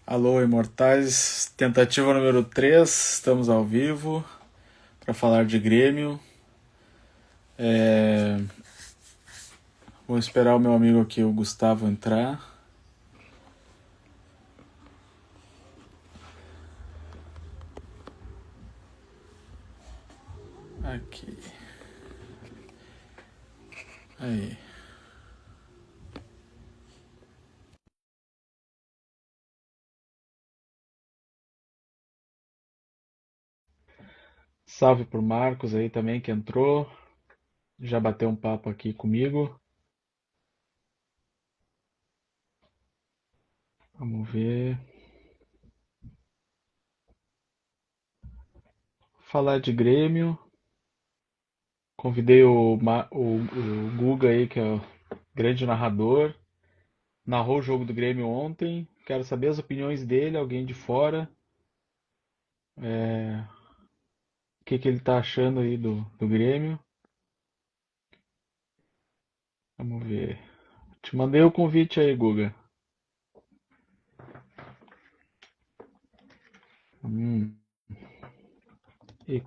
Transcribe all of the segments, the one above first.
Alô, imortais. Tentativa número 3. Estamos ao vivo para falar de Grêmio. É... Vou esperar o meu amigo aqui, o Gustavo, entrar. Aqui. Aí. Salve pro Marcos aí também que entrou. Já bateu um papo aqui comigo. Vamos ver. Falar de Grêmio. Convidei o Guga aí, que é o grande narrador. Narrou o jogo do Grêmio ontem. Quero saber as opiniões dele, alguém de fora. O que que ele tá achando aí do Grêmio. Vamos ver. Te mandei o convite aí, Guga. Hum. E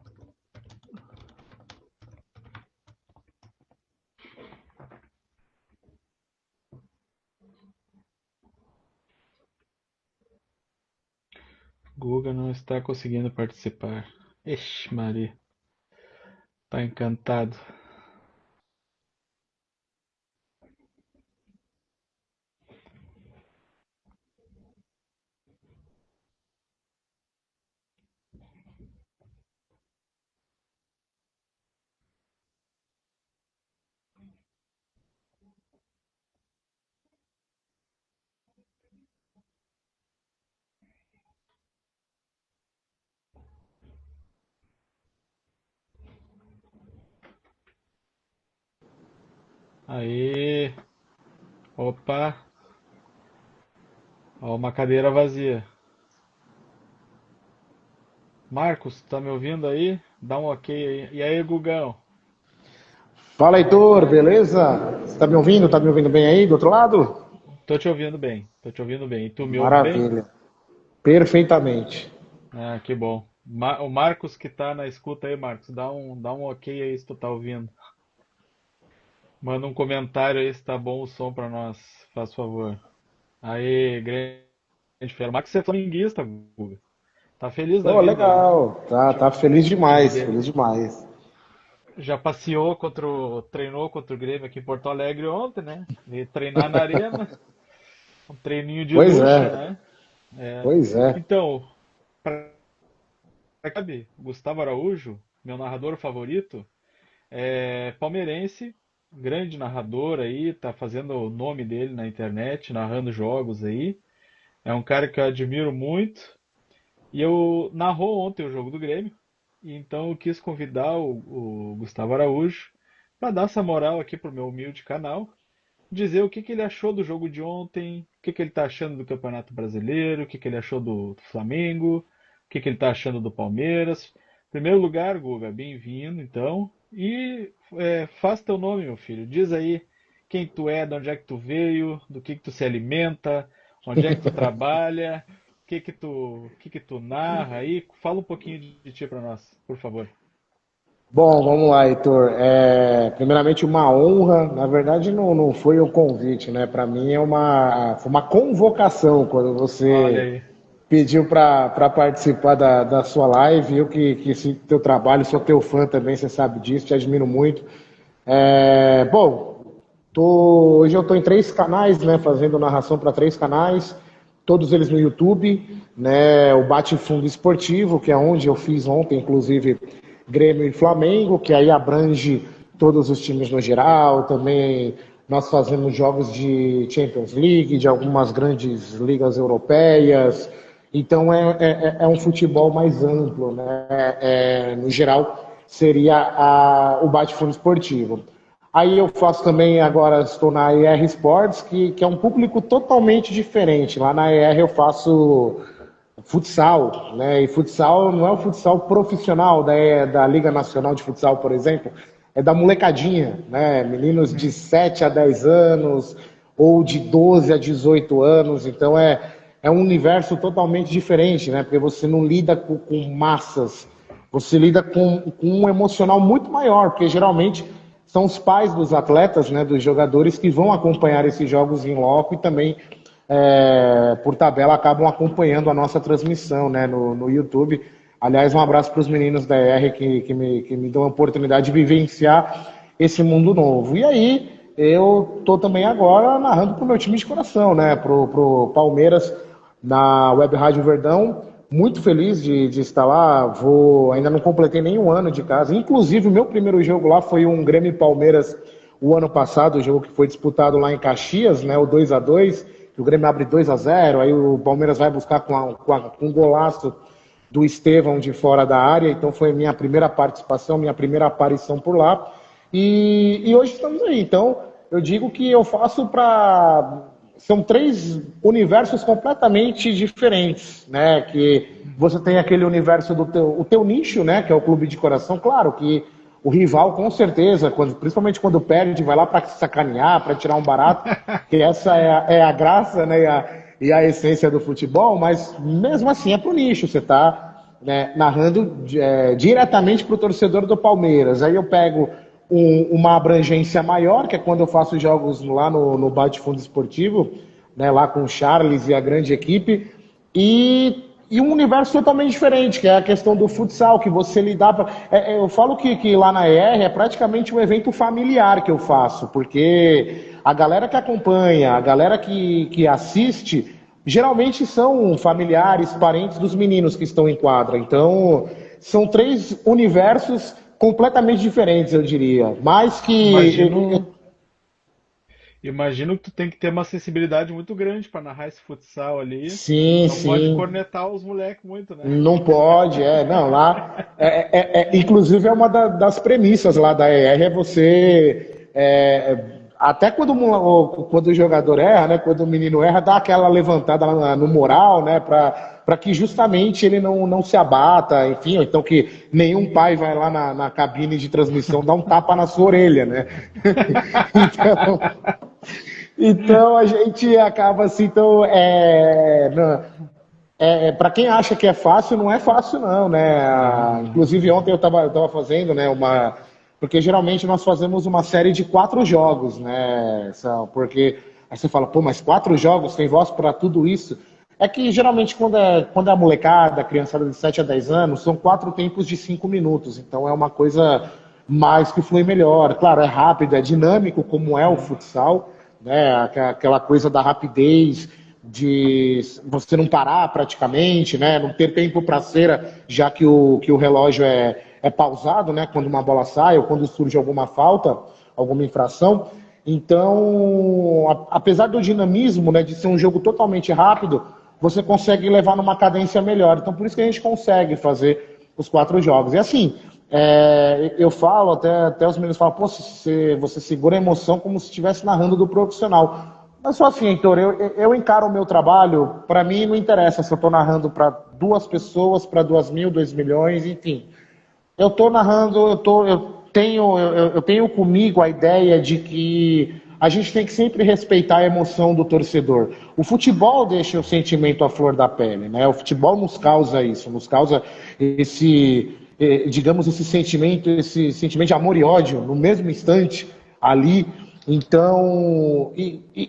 Guga não está conseguindo participar. Ixi, Maria. Tá encantado. Aê. Opa. Ó, uma cadeira vazia. Marcos, tá me ouvindo aí? Dá um ok aí. E aí, Gugão? Fala, Heitor, beleza? Você tá me ouvindo? Tá me ouvindo bem aí do outro lado? Tô te ouvindo bem. Tô te ouvindo bem. E tu me ouve bem? Maravilha. Perfeitamente. Ah, que bom. O Marcos que tá na escuta aí, Marcos, dá um ok aí se tu tá ouvindo. Manda um comentário aí se tá bom o som pra nós, faz favor. Aí, grande fera. Marcos, você é flamenguista, Guga. Tá feliz da Oh, vida aí, né? legal. Tá Time, feliz time demais, dele. feliz demais. Já passeou treinou contra o Grêmio aqui em Porto Alegre ontem, né? Veio treinar na arena, um treininho de Pois luxo, é, né? É. pois é. Então, sabe, Gustavo Araújo, meu narrador favorito, é palmeirense, grande narrador aí, tá fazendo o nome dele na internet, narrando jogos aí. É um cara que eu admiro muito. E eu narrou ontem o jogo do Grêmio, e então eu quis convidar o Gustavo Araújo para dar essa moral aqui pro meu humilde canal, dizer o que que ele achou do jogo de ontem, o que que ele está achando do Campeonato Brasileiro, o que que ele achou do Flamengo, o que que ele está achando do Palmeiras. Em primeiro lugar, Guga, bem-vindo, então. E faz teu nome, meu filho. Diz aí quem tu é, de onde é que tu veio, do que tu se alimenta, onde é que tu trabalha, o que que tu narra aí. Fala um pouquinho de ti para nós, por favor. Bom, vamos lá, Heitor. Primeiramente, uma honra. Na verdade, não foi o convite, né? Para mim foi uma convocação quando Olha você aí. pediu para participar da sua live. Eu que esse teu trabalho, sou teu fã também, você sabe disso, te admiro muito. Bom, hoje eu estou em três canais, né, fazendo narração para três canais, todos eles no YouTube, né, o Bate Fundo Esportivo, que é onde eu fiz ontem, inclusive, Grêmio e Flamengo, que aí abrange todos os times no geral, também nós fazemos jogos de Champions League, de algumas grandes ligas europeias, então é um futebol mais amplo, né, no geral seria o Bate Fundo Esportivo. Aí eu faço também, agora estou na ER Sports, que é um público totalmente diferente. Lá na ER eu faço futsal, né? E futsal não é o futsal profissional da Liga Nacional de Futsal, por exemplo, é da molecadinha, né? Meninos de 7 a 10 anos ou de 12 a 18 anos. Então é um universo totalmente diferente, né? Porque você não lida com massas, você lida com um emocional muito maior, porque geralmente são os pais dos atletas, né, dos jogadores que vão acompanhar esses jogos em loco e também, por tabela, acabam acompanhando a nossa transmissão, né, no YouTube. Aliás, um abraço para os meninos da ER que me dão a oportunidade de vivenciar esse mundo novo. E aí, eu estou também agora narrando para o meu time de coração, né, pro Palmeiras, na Web Rádio Verdão. Muito feliz de estar lá. Ainda não completei nem um ano de casa. Inclusive, o meu primeiro jogo lá foi um Grêmio e Palmeiras o ano passado, o jogo que foi disputado lá em Caxias, né, o 2-2, que o Grêmio abre 2-0, aí o Palmeiras vai buscar com um golaço do Estevão de fora da área. Então foi minha primeira participação, minha primeira aparição por lá. E hoje estamos aí. Então, eu digo que eu faço para... São 3 universos completamente diferentes, né? Que você tem aquele universo do teu nicho, né? Que é o clube de coração. Claro que o rival, com certeza, principalmente quando perde, vai lá para sacanear, para tirar um barato, que essa é a graça, né? E a essência do futebol, mas mesmo assim é pro nicho. Você está, né, narrando diretamente para o torcedor do Palmeiras. Aí eu pego uma abrangência maior, que é quando eu faço jogos lá no Bate Fundo Esportivo, né, lá com o Charles e a grande equipe, e um universo totalmente diferente, que é a questão do futsal, que você lidar... eu falo que lá na ER é praticamente um evento familiar que eu faço, porque a galera que acompanha, a galera que assiste, geralmente são familiares, parentes dos meninos que estão em quadra. Então, são 3 universos completamente diferentes, eu diria. Mais que... Imagino que tu tem que ter uma sensibilidade muito grande para narrar esse futsal ali. Sim, Não pode sim. cornetar os moleques muito, né? Não pode, não, lá... inclusive é uma das premissas lá da ER, é você... até quando o jogador erra, né, quando o menino erra, dá aquela levantada no moral, né, para que justamente ele não se abata, enfim, ou então que nenhum pai vai lá na cabine de transmissão dar um tapa na sua orelha, né? Então a gente acaba assim, então, para quem acha que é fácil, não é fácil não, né? Inclusive ontem eu tava fazendo, né, porque geralmente nós fazemos uma série de 4 jogos, né? Porque aí você fala, pô, mas 4 jogos, tem voz para tudo isso? É que geralmente quando é a molecada, a criançada de 7 a 10 anos, são 4 tempos de 5 minutos, então é uma coisa mais que flui melhor. Claro, é rápido, é dinâmico, como é o futsal, né? Aquela coisa da rapidez, de você não parar praticamente, né? Não ter tempo para cera, já que o relógio é pausado, né? Quando uma bola sai ou quando surge alguma falta, alguma infração. Então, apesar do dinamismo, né, de ser um jogo totalmente rápido, você consegue levar numa cadência melhor. Então, por isso que a gente consegue fazer os 4 jogos. E assim, eu falo, até os meninos falam, pô, você segura a emoção como se estivesse narrando do profissional. Mas só assim, Heitor, eu encaro o meu trabalho, para mim não interessa se eu estou narrando para 2 pessoas, para 2.000, 2 milhões, enfim. Eu estou narrando, eu tenho comigo a ideia de que a gente tem que sempre respeitar a emoção do torcedor. O futebol deixa o sentimento à flor da pele, né? O futebol nos causa isso, nos causa digamos, esse sentimento de amor e ódio no mesmo instante ali. Então,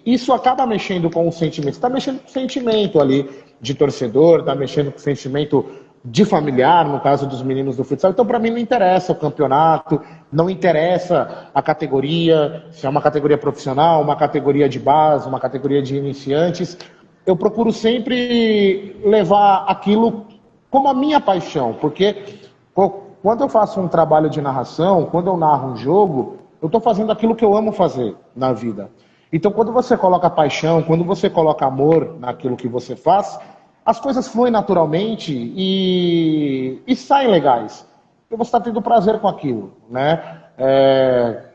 isso acaba mexendo com o sentimento. Você está mexendo com o sentimento ali de torcedor, está mexendo com o sentimento de familiar, no caso dos meninos do futsal. Então, para mim, não interessa o campeonato, não interessa a categoria, se é uma categoria profissional, uma categoria de base, uma categoria de iniciantes. Eu procuro sempre levar aquilo como a minha paixão, porque quando eu faço um trabalho de narração, quando eu narro um jogo, eu estou fazendo aquilo que eu amo fazer na vida. Então, quando você coloca paixão, quando você coloca amor naquilo que você faz, as coisas fluem naturalmente e saem legais. E você está tendo prazer com aquilo, né?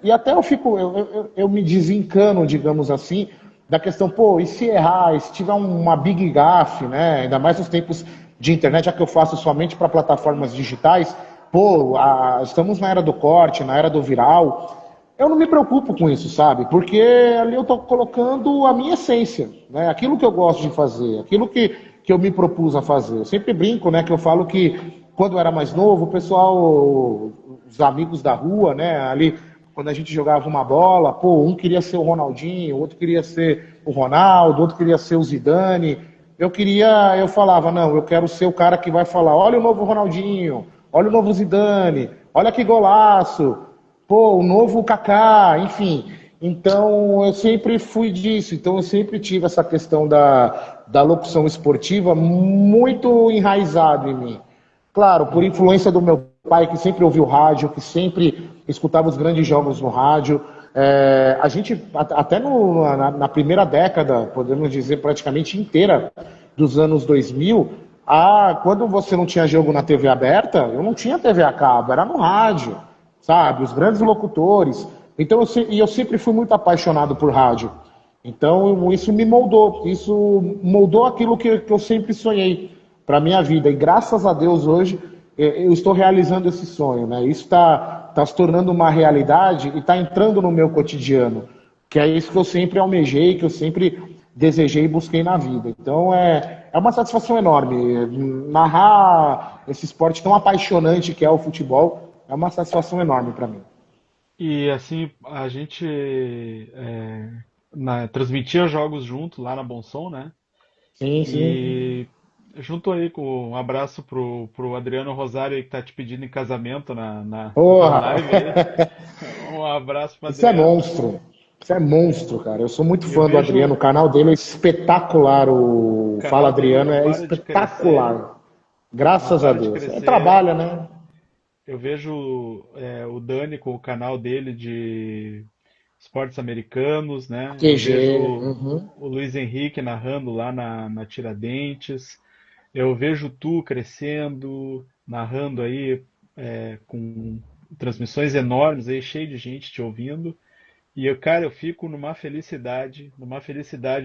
E até eu me desencano, digamos assim, da questão, pô, e se errar, e se tiver uma big gafe, né? Ainda mais nos tempos de internet, já que eu faço somente para plataformas digitais, pô, estamos na era do corte, na era do viral. eu não me preocupo com isso, sabe? Porque ali eu estou colocando a minha essência, né? Aquilo que eu gosto de fazer, aquilo que eu me propus a fazer. Eu sempre brinco, né? Que eu falo que quando eu era mais novo, o pessoal, os amigos da rua, né? Ali, quando a gente jogava uma bola, pô, um queria ser o Ronaldinho, o outro queria ser o Ronaldo, o outro queria ser o Zidane. Eu falava, não, eu quero ser o cara que vai falar, olha o novo Ronaldinho, olha o novo Zidane, olha que golaço. Pô, o novo Kaká, enfim. Então, eu sempre fui disso. Então, eu sempre tive essa questão da locução esportiva muito enraizado em mim. Claro, por influência do meu pai, que sempre ouviu rádio, que sempre escutava os grandes jogos no rádio. A gente, até na primeira década, podemos dizer praticamente inteira, dos anos 2000, quando você não tinha jogo na TV aberta, eu não tinha TV a cabo, era no rádio, sabe? Os grandes locutores. Então, eu sempre fui muito apaixonado por rádio. Então, isso me moldou. Isso moldou aquilo que eu sempre sonhei para a minha vida. E graças a Deus, hoje, eu estou realizando esse sonho, né? Isso está se tornando uma realidade e está entrando no meu cotidiano. Que é isso que eu sempre almejei, que eu sempre desejei e busquei na vida. Então, é uma satisfação enorme. Narrar esse esporte tão apaixonante que é o futebol é uma satisfação enorme para mim. E assim, a gente transmitia jogos junto lá na Bonsom, né? Sim, sim. E junto aí com um abraço pro Adriano Rosário aí que tá te pedindo em casamento na Porra! live aí. Um abraço pro Isso é Adriano. monstro. Isso é monstro, cara. Eu sou muito E eu fã do vejo Adriano. O canal dele é espetacular. o O Fala canal dele Adriano não é para de crescer, espetacular. não Graças a para de Deus. É, crescer. trabalha, né? Eu vejo o Dani com o canal dele de esportes americanos, né? Eu QG. vejo Uhum. o Luiz Henrique narrando lá na Tiradentes. Eu vejo tu crescendo, narrando aí com transmissões enormes aí, cheio de gente te ouvindo. E eu, cara, eu fico numa felicidade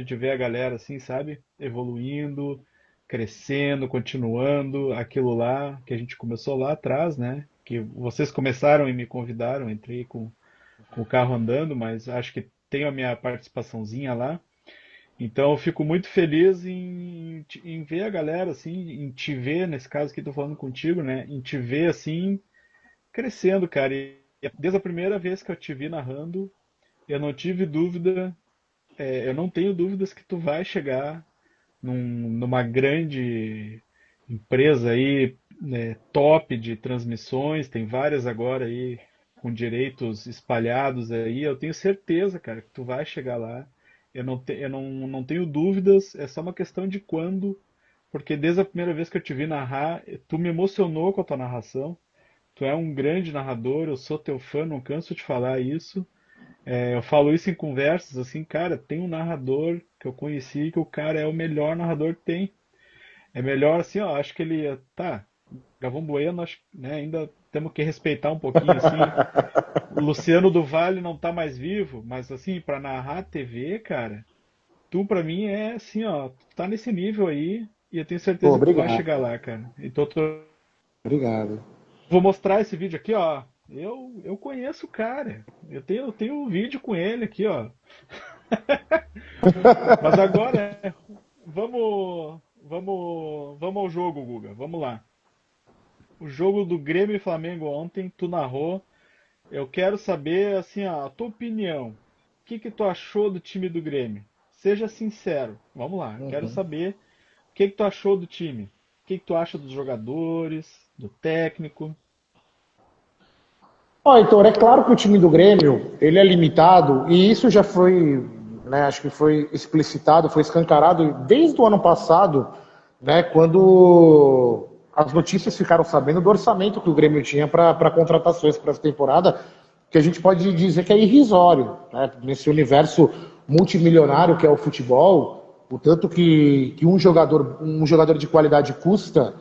de ver a galera assim, sabe? Evoluindo, crescendo, continuando aquilo lá que a gente começou lá atrás, né? Que vocês começaram e me convidaram, entrei com o carro andando, mas acho que tenho a minha participaçãozinha lá. Então eu fico muito feliz em ver a galera assim, em te ver, nesse caso que estou falando contigo, né? Em te ver assim crescendo, cara. E desde a primeira vez que eu te vi narrando, eu não tive dúvida, eu não tenho dúvidas que tu vai chegar numa grande empresa aí, né, top de transmissões, tem várias agora aí com direitos espalhados aí. Eu tenho certeza, cara, que tu vai chegar lá. Eu não tenho dúvidas, é só uma questão de quando, porque desde a primeira vez que eu te vi narrar, tu me emocionou com a tua narração. Tu é um grande narrador, eu sou teu fã, não canso de falar isso. Eu falo isso em conversas, assim, cara, tem um narrador que eu conheci que o cara é o melhor narrador que tem. É melhor assim, ó, acho que ele, tá, Galvão Bueno, acho, né, ainda temos que respeitar um pouquinho, assim. O Luciano do Vale não tá mais vivo, mas assim, pra narrar TV, cara, tu pra mim é assim, ó, tu tá nesse nível aí e eu tenho Pô, certeza que tu vai obrigado. chegar lá, cara. Então, Obrigado. vou mostrar esse vídeo aqui, ó. Eu conheço o cara. Eu tenho um vídeo com ele aqui, ó. Mas agora, vamos ao jogo, Guga. Vamos lá. O jogo do Grêmio e Flamengo ontem, tu narrou. Eu quero saber, assim, ó, a tua opinião. O que que tu achou do time do Grêmio? Seja sincero. Vamos lá. Quero Uhum. saber o que que tu achou do time. O que que tu acha dos jogadores, do técnico? Ó, Heitor, é claro que o time do Grêmio, ele é limitado, e isso já foi, né, acho que foi explicitado, foi escancarado desde o ano passado, né, quando as notícias ficaram sabendo do orçamento que o Grêmio tinha para contratações para essa temporada, que a gente pode dizer que é irrisório, né, nesse universo multimilionário que é o futebol, o tanto que um jogador de qualidade custa,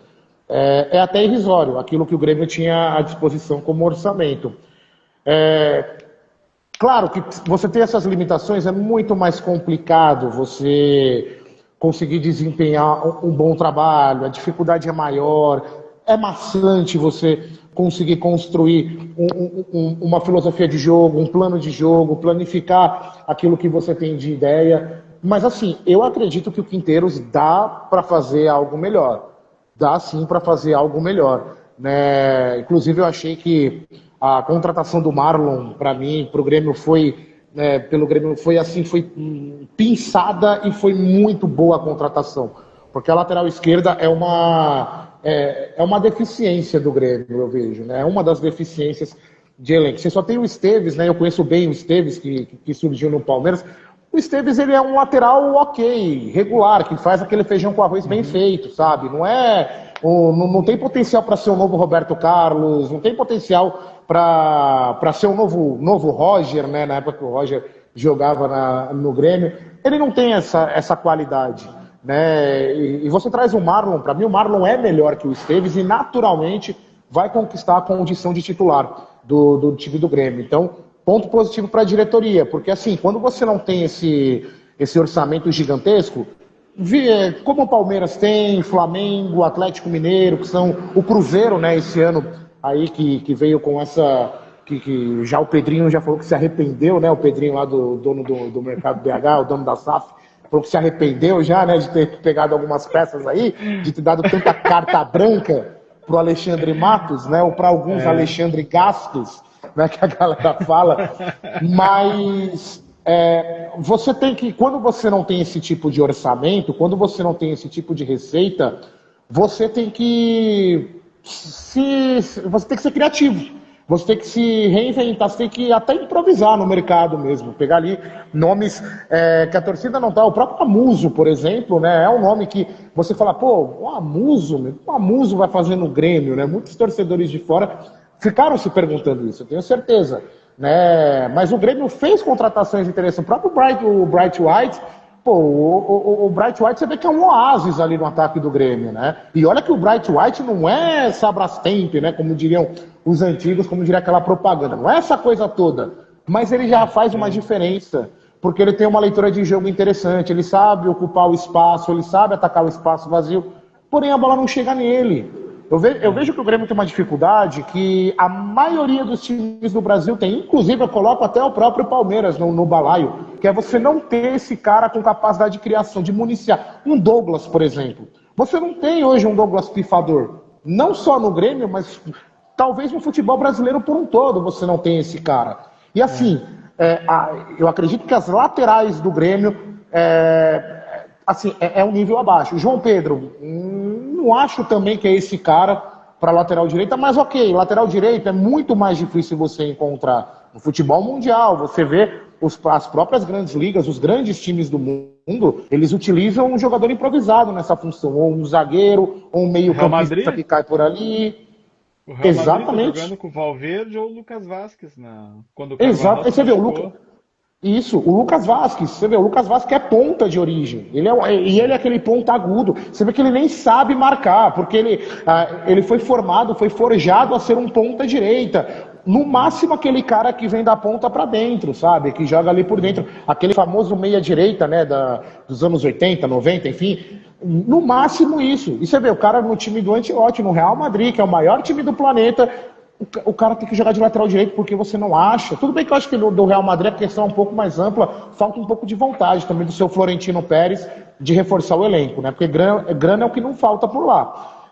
é até irrisório, aquilo que o Grêmio tinha à disposição como orçamento. Claro que você ter essas limitações é muito mais complicado você conseguir desempenhar um bom trabalho, a dificuldade é maior, é maçante você conseguir construir uma filosofia de jogo, um plano de jogo, planificar aquilo que você tem de ideia. Mas assim, eu acredito que o Quinteiros dá para fazer algo melhor. Dá sim para fazer algo melhor. Né? Inclusive eu achei que a contratação do Marlon, para mim, para o Grêmio pelo Grêmio foi assim, foi pinçada e foi muito boa a contratação. Porque a lateral esquerda é uma deficiência do Grêmio, eu vejo, né? É uma das deficiências de elenco. Você só tem o Esteves, né? Eu conheço bem o Esteves, que surgiu no Palmeiras. O Esteves, ele é um lateral ok, regular, que faz aquele feijão com arroz bem feito, sabe? Não tem potencial para ser o novo Roberto Carlos, não tem potencial para ser o novo Roger, né? Na época que o Roger jogava no Grêmio. Ele não tem essa qualidade. Né? E você traz o Marlon, para mim o Marlon é melhor que o Esteves e naturalmente vai conquistar a condição de titular do time do Grêmio. Então, ponto positivo para a diretoria, porque assim, quando você não tem esse orçamento gigantesco, como o Palmeiras tem, Flamengo, Atlético Mineiro, que são o Cruzeiro, né, esse ano aí que veio com essa... Que já o Pedrinho já falou que se arrependeu, né, o Pedrinho lá do dono do Mercado BH, o dono da SAF, falou que se arrependeu já, né, de ter pegado algumas peças aí, de ter dado tanta carta branca pro Alexandre Matos, né, ou para alguns Alexandre Gastos, né, que a galera fala. Mas você tem que, quando você não tem esse tipo de orçamento, quando você não tem esse tipo de receita, você tem que ser criativo. Você tem que se reinventar, você tem que até improvisar no mercado mesmo, pegar ali nomes que a torcida não tá. O próprio Amuso, por exemplo, né, é um nome que você fala, pô, o Amuso vai fazer no Grêmio, né? Muitos torcedores de fora ficaram se perguntando isso, eu tenho certeza. Né? Mas o Grêmio fez contratações interessantes. O próprio Bright White, pô, o Bright White você vê que é um oásis ali no ataque do Grêmio, né? E olha que o Bright White não é Sabrastemp, né? Como diriam os antigos, como diria aquela propaganda. Não é essa coisa toda. Mas ele já faz uma diferença, porque ele tem uma leitura de jogo interessante, ele sabe ocupar o espaço, ele sabe atacar o espaço vazio, porém a bola não chega nele. Eu vejo que o Grêmio tem uma dificuldade que a maioria dos times do Brasil tem, inclusive eu coloco até o próprio Palmeiras no balaio, que é você não ter esse cara com capacidade de criação, de municiar. Um Douglas, por exemplo. Você não tem hoje um Douglas pifador. Não só no Grêmio, mas talvez no futebol brasileiro por um todo você não tem esse cara. E assim, eu acredito que as laterais do Grêmio é um nível abaixo. O João Pedro, não acho também que é esse cara para lateral direita, mas ok, lateral direito é muito mais difícil você encontrar no futebol mundial. Você vê as próprias grandes ligas, os grandes times do mundo, eles utilizam um jogador improvisado nessa função, ou um zagueiro, ou um meio-campista que cai por ali. O Real Exatamente. Madrid tá jogando com o Valverde ou o Lucas Vasquez quando o Exato. Você vê o Lucas Vasquez, você vê, o Lucas Vasquez é ponta de origem, ele é aquele ponta agudo, você vê que ele nem sabe marcar, porque ele foi forjado a ser um ponta direita, no máximo aquele cara que vem da ponta para dentro, sabe, que joga ali por dentro, aquele famoso meia direita, né, dos anos 80, 90, enfim, no máximo isso. E você vê, o cara no time do Ancelotti, no Real Madrid, que é o maior time do planeta, o cara tem que jogar de lateral direito porque você não acha. Tudo bem que eu acho que do Real Madrid a questão é um pouco mais ampla, falta um pouco de vontade também do seu Florentino Pérez de reforçar o elenco, né? Porque grana é o que não falta por lá.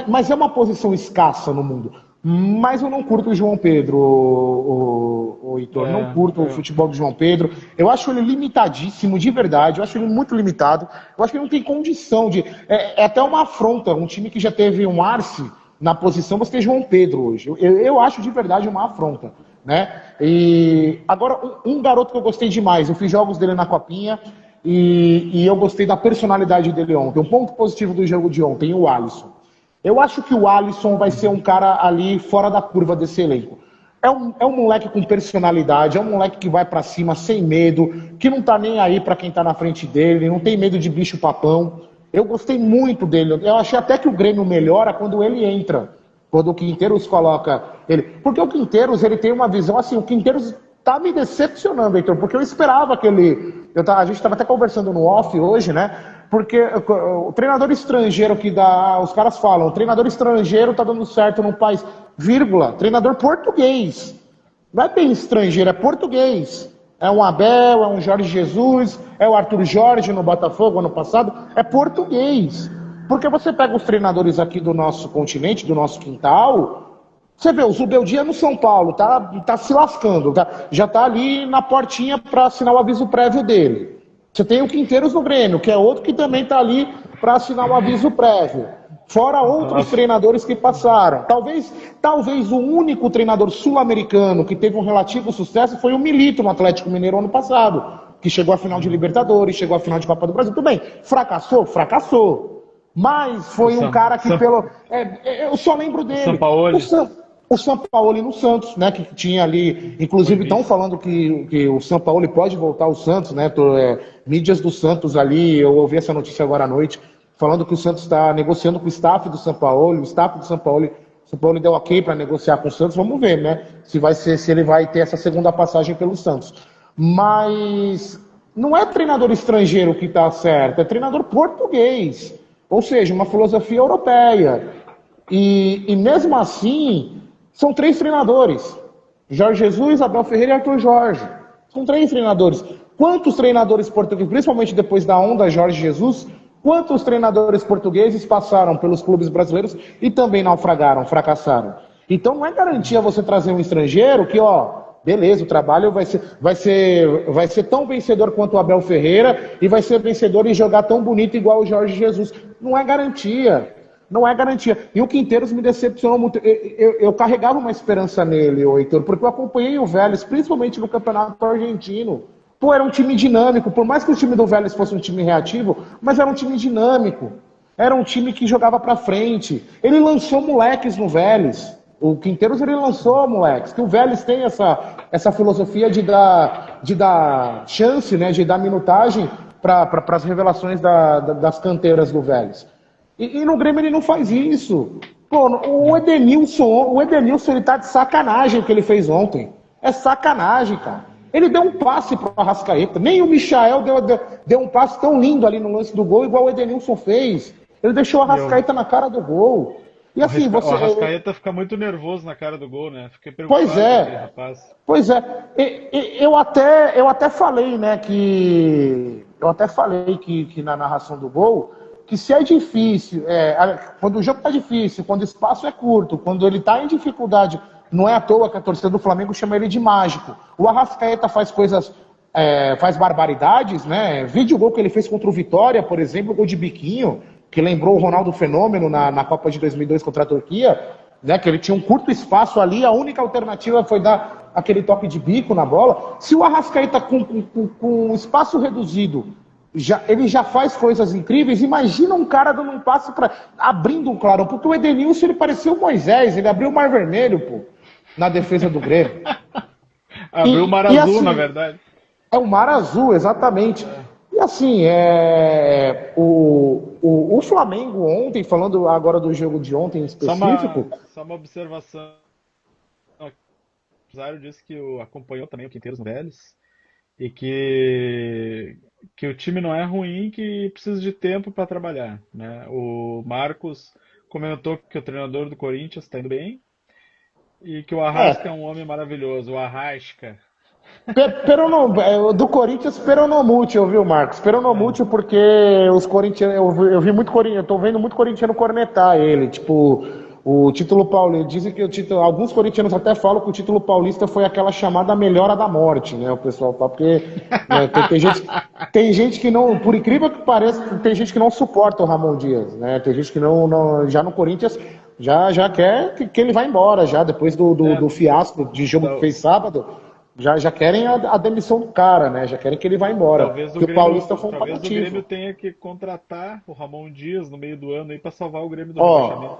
Mas é uma posição escassa no mundo. Mas eu não curto o João Pedro, o Heitor. Não curto o futebol do João Pedro. Eu acho ele limitadíssimo, de verdade. Eu acho ele muito limitado. Eu acho que ele não tem condição de... É até uma afronta. Um time que já teve um Arce na posição, você tem João Pedro hoje. Eu acho de verdade uma afronta. Né? E agora, um garoto que eu gostei demais. Eu fiz jogos dele na Copinha e eu gostei da personalidade dele ontem. Um ponto positivo do jogo de ontem, o Alisson. Eu acho que o Alisson vai ser um cara ali fora da curva desse elenco. É um moleque com personalidade, é um moleque que vai pra cima sem medo, que não tá nem aí pra quem tá na frente dele, não tem medo de bicho papão. Eu gostei muito dele. Eu achei até que o Grêmio melhora quando ele entra, quando o Quinteiros coloca ele. Porque o Quinteiros, ele tem uma visão assim, o Quinteiros tá me decepcionando, Heitor, porque eu esperava que ele... A gente estava até conversando no off hoje, né? Porque o treinador estrangeiro que dá, os caras falam, o treinador estrangeiro tá dando certo num país, vírgula, treinador português. Não é bem estrangeiro, é português. É um Abel, é um Jorge Jesus, é o Arthur Jorge no Botafogo ano passado, é português. Porque você pega os treinadores aqui do nosso continente, do nosso quintal, você vê, o Zubeldia no São Paulo, tá se lascando, já tá ali na portinha para assinar o aviso prévio dele. Você tem o Quinteiros no Grêmio, que é outro que também tá ali para assinar o aviso prévio. Fora outros treinadores que passaram. Talvez o único treinador sul-americano que teve um relativo sucesso foi o Milito no Atlético Mineiro ano passado, que chegou à final de Libertadores, chegou à final de Copa do Brasil. Tudo bem, fracassou? Fracassou. Mas foi um cara que eu só lembro dele. O Sampaoli no Santos, né? Que tinha ali. Inclusive estão falando que o Sampaoli pode voltar ao Santos, né? Mídias do Santos ali, eu ouvi essa notícia agora à noite, falando que o Santos está negociando com o staff do Sampaoli, o staff do Sampaoli deu ok para negociar com o Santos, vamos ver, né? Se ele vai ter essa segunda passagem pelo Santos. Mas não é treinador estrangeiro que está certo, é treinador português. Ou seja, uma filosofia europeia. E mesmo assim, são 3 treinadores. Jorge Jesus, Abel Ferreira e Arthur Jorge. São 3 treinadores. Quantos treinadores portugueses, principalmente depois da onda Jorge Jesus, quantos treinadores portugueses passaram pelos clubes brasileiros e também naufragaram, fracassaram? Então não é garantia você trazer um estrangeiro que, beleza, o trabalho vai ser tão vencedor quanto o Abel Ferreira e vai ser vencedor e jogar tão bonito igual o Jorge Jesus. Não é garantia. Não é garantia. E o Quinteiros me decepcionou muito. Eu carregava uma esperança nele, Heitor, porque eu acompanhei o Vélez, principalmente no Campeonato Argentino. Pô, era um time dinâmico, por mais que o time do Vélez fosse um time reativo, mas era um time dinâmico. Era um time que jogava pra frente. Ele lançou moleques no Vélez. O Quinteiros, ele lançou moleques. Que o Vélez tem essa filosofia de dar chance, né, de dar minutagem para as revelações das canteiras do Vélez. E no Grêmio ele não faz isso. Pô, o Edenilson, ele tá de sacanagem o que ele fez ontem. É sacanagem, cara. Ele deu um passe pro Arrascaeta. Nem o Michael deu um passe tão lindo ali no lance do gol, igual o Edenilson fez. Ele deixou o Arrascaeta na cara do gol. E assim, o Arrascaeta fica muito nervoso na cara do gol, né? Fiquei preocupado com aquele rapaz. Pois é. Eu até falei, né, que na narração do gol, que se é difícil, quando o jogo tá difícil, quando o espaço é curto, quando ele tá em dificuldade, não é à toa que a torcida do Flamengo chama ele de mágico. O Arrascaeta faz coisas, faz barbaridades, né? Vídeo gol que ele fez contra o Vitória, por exemplo, o gol de biquinho, que lembrou o Ronaldo Fenômeno na Copa de 2002 contra a Turquia, né? Que ele tinha um curto espaço ali, a única alternativa foi dar aquele toque de bico na bola. Se o Arrascaeta com espaço reduzido, ele já faz coisas incríveis, imagina um cara dando um passo abrindo um clarão, porque o Edenilson, ele parecia o Moisés, ele abriu o Mar Vermelho, pô, na defesa do Grêmio. Abriu o Mar Azul, assim, na verdade. É o Mar Azul, exatamente. E assim, o Flamengo ontem, falando agora do jogo de ontem em específico... Só uma observação. O empresário disse que acompanhou também o Quinteiros no Vélez e que o time não é ruim, que precisa de tempo para trabalhar, né? O Marcos comentou que o treinador do Corinthians está indo bem e que o Arrasca é um homem maravilhoso. O Arrasca. Do Corinthians, peronomútil, viu, Marcos? Peronomútil porque os corintianos, eu vi muito corintiano, eu tô vendo muito corintiano cornetar ele, tipo, o título paulista, dizem que alguns corintianos até falam que o título paulista foi aquela chamada melhora da morte, né, o pessoal fala, porque né, tem gente que não, por incrível que pareça, tem gente que não suporta o Ramon Dias, né, tem gente que não já no Corinthians já quer que ele vá embora, já depois do fiasco de jogo que fez sábado. Já querem a demissão do cara, né? Já querem que ele vá embora. Talvez o Grêmio tenha que contratar o Ramon Dias no meio do ano aí para salvar o Grêmio do rebaixamento.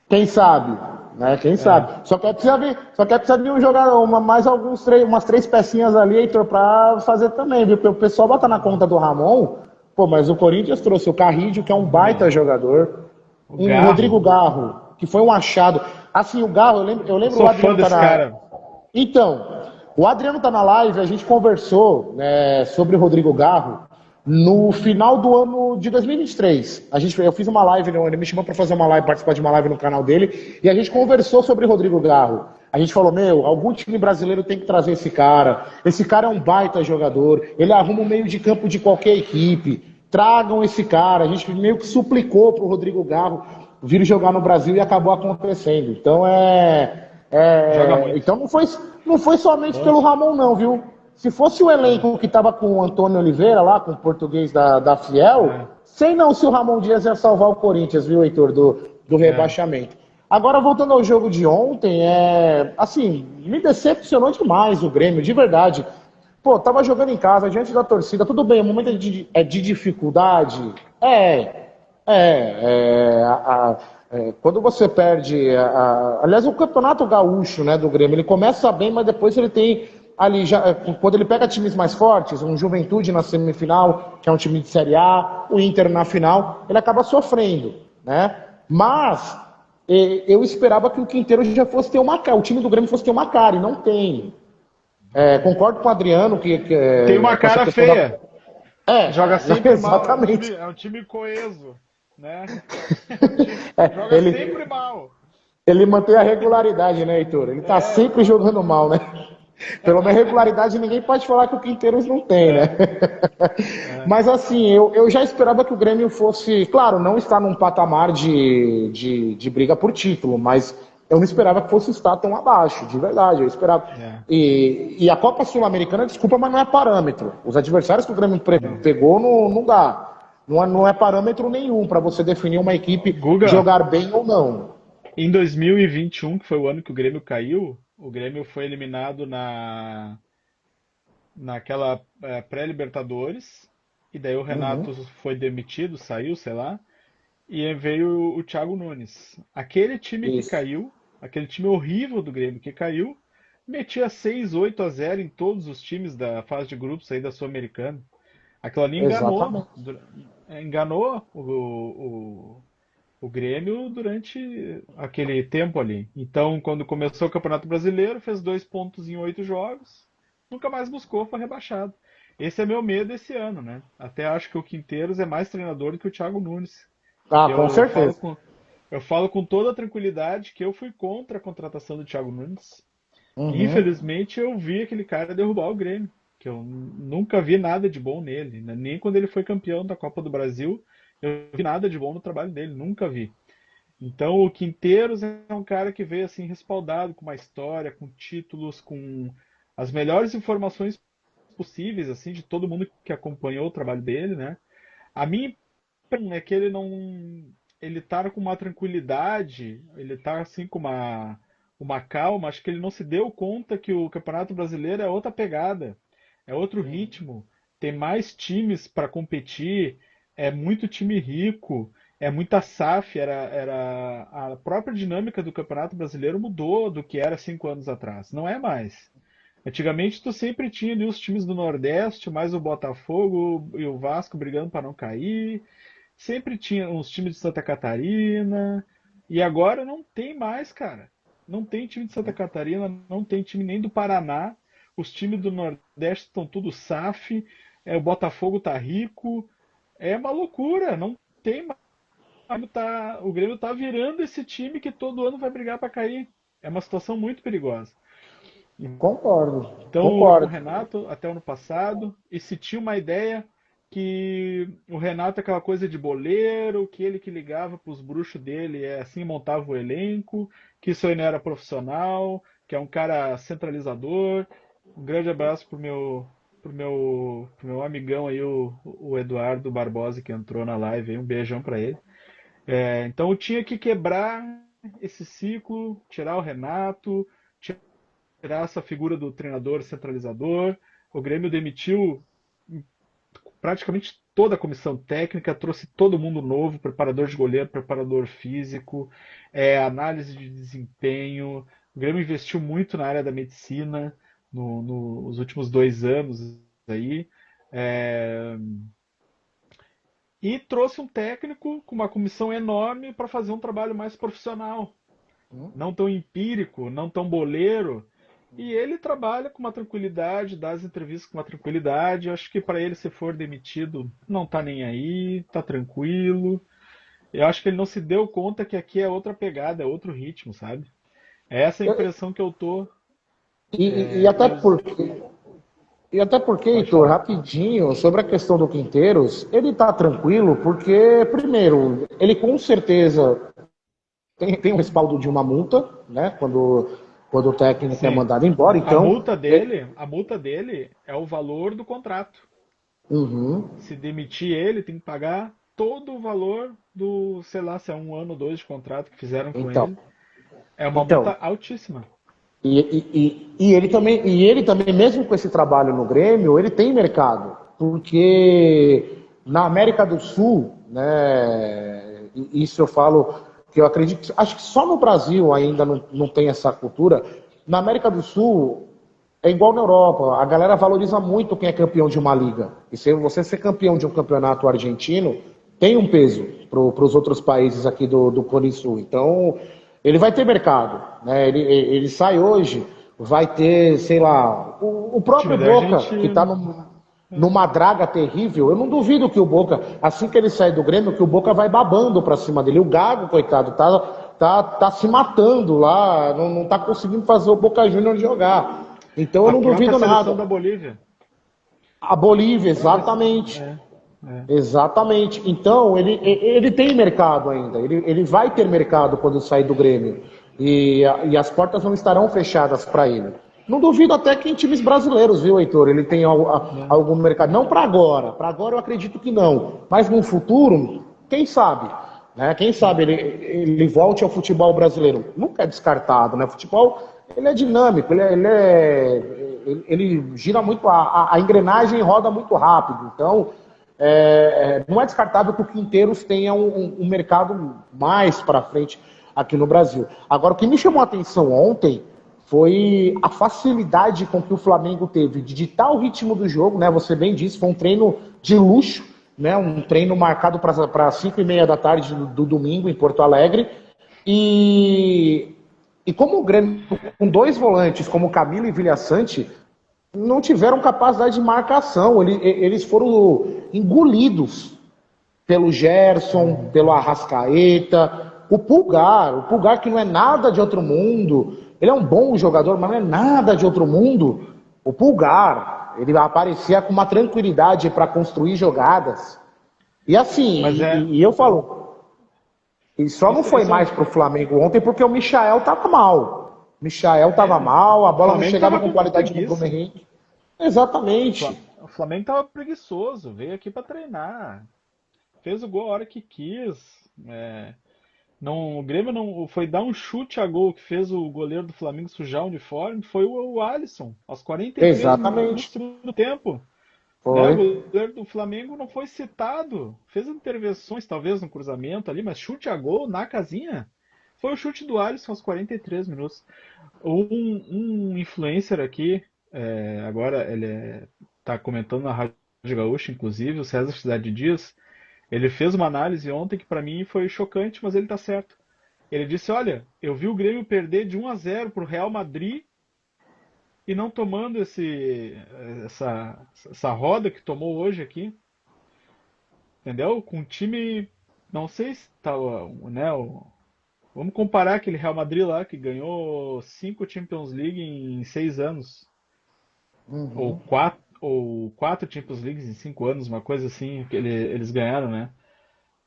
Quem sabe, né? Quem sabe. Só quer precisar de um jogador, umas 3 pecinhas ali, Heitor, para fazer também, viu? Porque o pessoal bota na conta do Ramon, mas o Corinthians trouxe o Carrídio, que é um baita jogador, Rodrigo Garro, que foi um achado. Assim, o Garro, eu lembro o Adriano desse cara. Então, o Adriano tá na live, a gente conversou sobre o Rodrigo Garro, No final do ano de 2023, eu fiz uma live, né, ele me chamou para fazer uma live, participar de uma live no canal dele, e a gente conversou sobre Rodrigo Garro. A gente falou, algum time brasileiro tem que trazer esse cara. Esse cara é um baita jogador, ele arruma o meio de campo de qualquer equipe. Tragam esse cara. A gente meio que suplicou pro Rodrigo Garro vir jogar no Brasil e acabou acontecendo. Então Joga muito. então não foi somente pelo Ramon, não, viu? Se fosse o elenco que estava com o Antônio Oliveira lá, com o português da Fiel, sei não se o Ramon Dias ia salvar o Corinthians, viu, Heitor, do rebaixamento. Agora, voltando ao jogo de ontem, assim, me decepcionou demais o Grêmio, de verdade. Pô, tava jogando em casa, diante da torcida, tudo bem, o momento é de dificuldade. Quando você perde. Aliás, o campeonato gaúcho, né, do Grêmio, ele começa bem, mas depois ele tem ali já. Quando ele pega times mais fortes, um Juventude na semifinal, que é um time de Série A, o Inter na final, ele acaba sofrendo, né? Mas eu esperava que o Quinteiro já fosse ter uma cara, o time do Grêmio fosse ter uma cara, e não tem. Concordo com o Adriano que Tem uma com essa cara questão feia. Joga sempre exatamente. mal. É um time coeso, né? É, Joga ele, sempre mal. ele mantém a regularidade, né, Heitor? Ele tá sempre jogando mal, né? Pelo menos regularidade ninguém pode falar que o Quinteiros não tem, né? Mas assim, eu já esperava que o Grêmio fosse, claro, não estar num patamar de briga por título, mas eu não esperava que fosse estar tão abaixo, de verdade, eu esperava. E a Copa Sul-Americana, desculpa, mas não é parâmetro. Os adversários que o Grêmio pegou não dá. Não é parâmetro nenhum para você definir uma equipe Guga, jogar bem ou não. em 2021, que foi o ano que o Grêmio caiu, o Grêmio foi eliminado naquela pré-Libertadores, e daí o Uhum. Renato foi demitido, saiu, sei lá, e aí veio o Thiago Nunes. Aquele time que Isso. caiu, aquele time horrível do Grêmio que caiu, metia 6-8-0 em todos os times da fase de grupos aí da Sul-Americana. Aquilo ali enganou, Exatamente. enganou o Grêmio durante aquele tempo ali. Então, quando começou o Campeonato Brasileiro, fez 2 pontos em 8 jogos, nunca mais buscou, foi rebaixado. Esse é meu medo esse ano, né? Até acho que o Quinteiros é mais treinador do que o Thiago Nunes. Ah, Que com certeza. eu falo com toda a tranquilidade que eu fui contra a contratação do Thiago Nunes. E Uhum. infelizmente eu vi aquele cara derrubar o Grêmio, que eu nunca vi nada de bom nele, né? Nem quando ele foi campeão da Copa do Brasil, eu vi nada de bom no trabalho dele, nunca vi. Então o Quinteiros é um cara que veio assim respaldado com uma história, com títulos, com as melhores informações possíveis assim de todo mundo que acompanhou o trabalho dele, né? A minha impressão é que ele tá com uma tranquilidade, ele tá assim com uma calma, acho que ele não se deu conta que o Campeonato Brasileiro é outra pegada, é outro ritmo, tem mais times para competir, é muito time rico, é muita SAF, era a própria dinâmica do Campeonato Brasileiro mudou do que era 5 anos atrás, não é mais. Antigamente tu sempre tinha ali os times do Nordeste, mais o Botafogo e o Vasco brigando para não cair. Sempre tinha uns times de Santa Catarina. E agora não tem mais, cara. Não tem time de Santa Catarina, não tem time nem do Paraná. Os times do Nordeste estão tudo SAF. O Botafogo tá rico. É uma loucura. Não tem mais. O Grêmio tá virando esse time que todo ano vai brigar para cair. É uma situação muito perigosa. Concordo, Então, o concordo. Renato, até o ano passado, e se tinha uma ideia que o Renato é aquela coisa de boleiro, que ele que ligava para os bruxos dele, assim montava o elenco, que isso aí não era profissional, que é um cara centralizador. Um grande abraço pro meu amigão aí, o Eduardo Barbosa, que entrou na live aí, um beijão para ele. Então eu tinha que quebrar esse ciclo, tirar o Renato, tirar essa figura do treinador centralizador. O Grêmio demitiu praticamente toda a comissão técnica, trouxe todo mundo novo, preparador de goleiro, preparador físico, análise de desempenho. O Grêmio investiu muito na área da medicina nos últimos 2 anos aí. É, e trouxe um técnico com uma comissão enorme para fazer um trabalho mais profissional, não tão empírico, não tão boleiro. E ele trabalha com uma tranquilidade, dá as entrevistas com uma tranquilidade. Eu acho que para ele, se for demitido, não tá nem aí, tá tranquilo. Eu acho que ele não se deu conta que aqui é outra pegada, é outro ritmo, sabe? É essa a Eu- impressão que eu tô. E, e É, até porque, e até porque, pode Heitor, falar. rapidinho, sobre a questão do Quinteiros, ele tá tranquilo porque, primeiro, ele com certeza tem um respaldo de uma multa, né? Quando o técnico é Sim. mandado embora, então. A multa dele é o valor do contrato. Uhum. Se demitir ele, tem que pagar todo o valor do, sei lá, se é um ano ou dois de contrato que fizeram com Então, ele. É uma multa então, altíssima. e ele também, mesmo com esse trabalho no Grêmio, ele tem mercado, porque na América do Sul, né, isso eu falo que eu acredito, acho que só no Brasil ainda não tem essa cultura. Na América do Sul é igual na Europa, a galera valoriza muito quem é campeão de uma liga. E se você ser campeão de um campeonato argentino, tem um peso para os outros países aqui do Cone Sul. Então, ele vai ter mercado. Né? Ele sai hoje, vai ter, sei lá, o O time próprio da Boca, que está Argentina. É. numa draga terrível. Eu não duvido que o Boca, assim que ele sair do Grêmio, que o Boca vai babando para cima dele. O Gago, coitado, tá se matando lá, não tá conseguindo fazer o Boca Juniors jogar. Então eu A não própria duvido seleção nada. da Bolívia. A Bolívia, A própria. exatamente. É, é. Exatamente. Então, ele tem mercado ainda. Ele vai ter mercado quando sair do Grêmio. E as portas não estarão fechadas para ele. Não duvido até que em times brasileiros, viu, Heitor? Ele tem Né? algum mercado. Não para agora. Para agora eu acredito que não. Mas no futuro, quem sabe? Né? Quem sabe ele volte ao futebol brasileiro. Nunca é descartado, né? O futebol ele é dinâmico, ele gira muito, a engrenagem roda muito rápido. Então, não é descartável que o Quinteiros tenha um mercado mais para frente aqui no Brasil. Agora, o que me chamou a atenção ontem foi a facilidade com que o Flamengo teve de ditar o ritmo do jogo, né? Você bem disse, foi um treino de luxo, né? Um treino marcado para 5:30 da tarde do domingo em Porto Alegre. E, e como o Grêmio, com dois volantes, como Camilo e Vilhaçante, não tiveram capacidade de marcação. Eles foram engolidos pelo Gerson, pelo Arrascaeta, o Pulgar que não é nada de outro mundo. Ele é um bom jogador, mas não é nada de outro mundo. O Pulgar, ele aparecia com uma tranquilidade para construir jogadas. E assim, Mas e eu falo, e só não foi isso é um. mais pro Flamengo ontem porque o Michael tava mal. O Michael tava mal, a O bola não Flamengo chegava tava com com qualidade no Bruno preguiça. Henrique. Exatamente. O Flamengo tava preguiçoso, veio aqui para treinar. Fez o gol a hora que quis. É, não, o Grêmio não foi dar um chute a gol que fez o goleiro do Flamengo sujar o uniforme. Foi o Alisson, aos 43 minutos do Exatamente. segundo tempo. Né? O Foi. goleiro do Flamengo não foi citado. Fez intervenções, talvez, no cruzamento ali, mas chute a gol na casinha. Foi o chute do Alisson aos 43 minutos. Um influencer aqui, agora ele tá comentando na Rádio Gaúcha, inclusive, o César Cidade Dias, ele fez uma análise ontem que para mim foi chocante, mas ele tá certo. Ele disse: Olha, eu vi o Grêmio perder de 1-0 pro Real Madrid e não tomando essa roda que tomou hoje aqui, entendeu? Com um time, não sei se tá, né? Vamos comparar aquele Real Madrid lá que ganhou 5 Champions League em 6 anos, Uhum. ou quatro Champions Leagues em 5 anos, uma coisa assim que eles ganharam, né?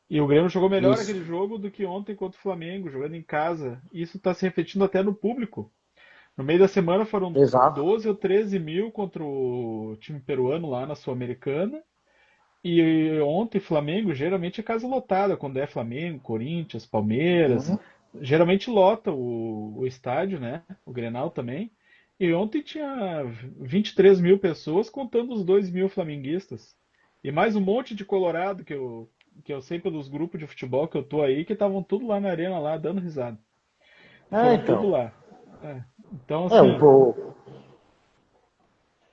E o Grêmio jogou melhor Isso. aquele jogo do que ontem contra o Flamengo, jogando em casa. E isso está se refletindo até no público. No meio da semana foram Exato. 12 ou 13 mil contra o time peruano lá na Sul-Americana. E ontem Flamengo geralmente é casa lotada, quando é Flamengo, Corinthians, Palmeiras. Uhum. Geralmente lota o estádio, né? O Grenal também. E ontem tinha 23 mil pessoas, contando os 2 mil flamenguistas. E mais um monte de colorado que eu sei pelos grupos de futebol que eu tô aí, que estavam tudo lá na arena, lá, dando risada. Foram tudo Então. lá. É. Então, É, assim,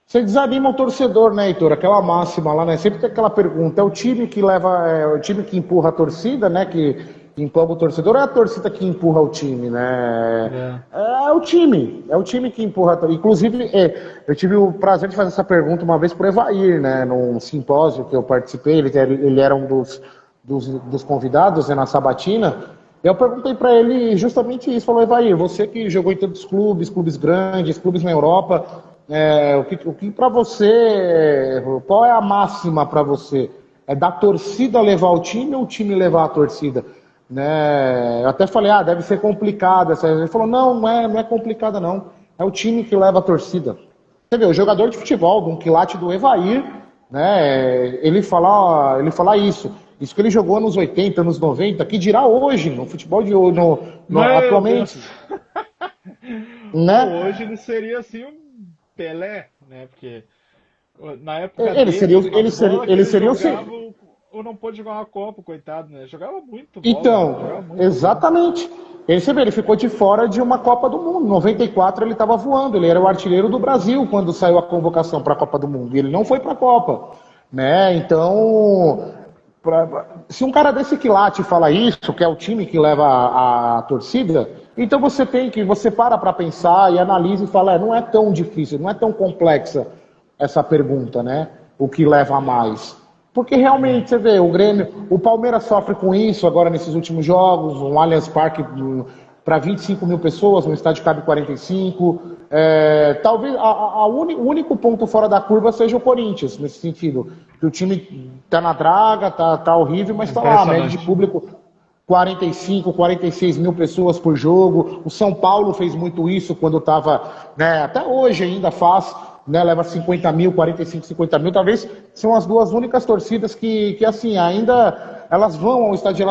você desanima o torcedor, né, Heitor? Aquela máxima lá, né? Sempre tem aquela pergunta: é o time que leva, é o time que empurra a torcida, né? que empolga o torcedor ou é a torcida que empurra o time, né? É. É o time que empurra. Inclusive, eu tive o prazer de fazer essa pergunta uma vez pro Evair, né? Num simpósio que eu participei, ele era um dos convidados, né, na sabatina. Eu perguntei para ele justamente isso, falou, Evair, você que jogou em tantos clubes, clubes grandes, clubes na Europa, o que para você, qual é a máxima para você? É da torcida levar o time ou o time levar a torcida? Né? Eu até falei, deve ser complicado. Ele falou, não é complicada não. É o time que leva a torcida. Você vê, o jogador de futebol, de um quilate do Evair, né? Ele fala isso. Isso que ele jogou nos 80, nos 90, que dirá hoje, no futebol de hoje, Meu atualmente, Deus! Pô, né? hoje ele seria assim um Pelé, né? Porque na época Ele dele, seria, com as ele seria, bolas que ele ele seria o. jogava, o não pôde jogar uma Copa, coitado, né? Jogava muito bola, jogava Então, muita bola. exatamente. Ele ficou de fora de uma Copa do Mundo. Em 94 ele estava voando, ele era o artilheiro do Brasil quando saiu a convocação para a Copa do Mundo. E ele não foi para a Copa, né? Então, se um cara desse quilate fala isso, que é o time que leva a torcida, então você para pensar e analisa e fala, não é tão difícil, não é tão complexa essa pergunta, né? O que leva a mais? Porque realmente, você vê, o Grêmio, o Palmeiras sofre com isso agora nesses últimos jogos, um Allianz Parque para 25 mil pessoas, no estádio cabe 45. Talvez o único ponto fora da curva seja o Corinthians, nesse sentido. Que o time tá na draga, tá horrível, mas tá lá, a média de Impressionante. público 45, 46 mil pessoas por jogo. O São Paulo fez muito isso quando estava, né, até hoje ainda faz, né, leva 50 mil, 45, 50 mil. Talvez são as duas únicas torcidas que assim, ainda elas vão ao estádio,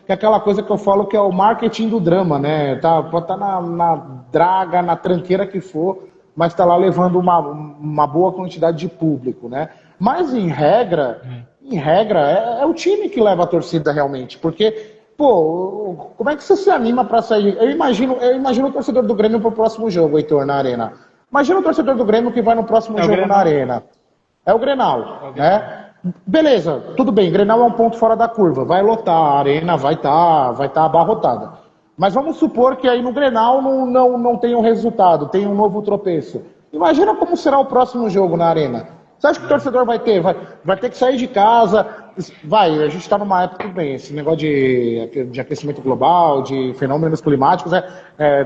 que é aquela coisa que eu falo que é o marketing do drama, né? Pode estar na draga, na tranqueira que for, mas está lá levando uma boa quantidade de público, né? Mas em regra, é o time que leva a torcida realmente, porque, pô, como é que você se anima para sair? Eu imagino o torcedor do Grêmio pro próximo jogo, Heitor, na Arena. Imagina o torcedor do Grêmio que vai no próximo É o jogo na Grenal. Arena. É o É Grenal, o Grenal. né? Beleza, tudo bem, Grenal é um ponto fora da curva, vai lotar, a Arena vai tá abarrotada. Mas vamos supor que aí no Grenal não tenha um resultado, tenha um novo tropeço. Imagina como será o próximo jogo na Arena. Você acha que o torcedor vai ter que sair de casa? A gente está numa época, tudo bem, esse negócio de aquecimento global, de fenômenos climáticos,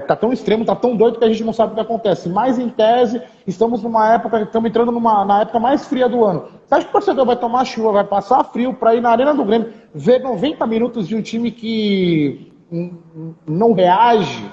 tá tão extremo, tá tão doido que a gente não sabe o que acontece. Mas, em tese, estamos entrando na época mais fria do ano. Você acha que o torcedor vai tomar chuva, vai passar frio para ir na Arena do Grêmio, ver 90 minutos de um time que não reage,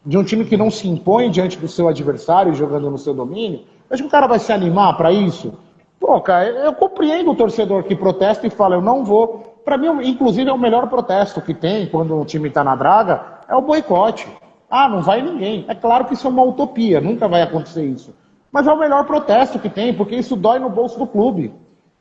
de um time que não se impõe diante do seu adversário jogando no seu domínio? Acho que o cara vai se animar para isso? Pô, cara, eu compreendo o torcedor que protesta e fala, eu não vou. Para mim, inclusive, é o melhor protesto que tem quando o time está na draga, é o boicote. Não vai ninguém. É claro que isso é uma utopia, nunca vai acontecer isso. Mas é o melhor protesto que tem, porque isso dói no bolso do clube.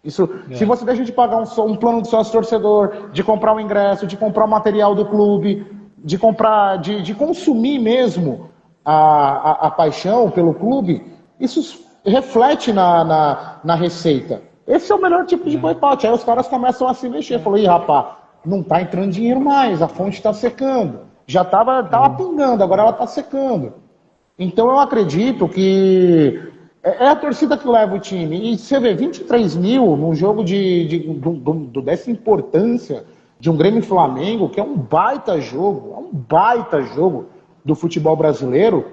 Se É. você deixa de pagar um plano de sócio torcedor, de comprar o ingresso, de comprar o material do clube, de comprar, de consumir mesmo a paixão pelo clube, isso reflete na receita. Esse é o melhor tipo de boicote. Aí os caras começam a se mexer. Falou, ih, rapaz, não tá entrando dinheiro mais, a fonte está secando. Já tava pingando, agora ela está secando. Então eu acredito que é a torcida que leva o time. E você vê 23 mil num jogo dessa importância de um Grêmio e Flamengo, que é um baita jogo do futebol brasileiro.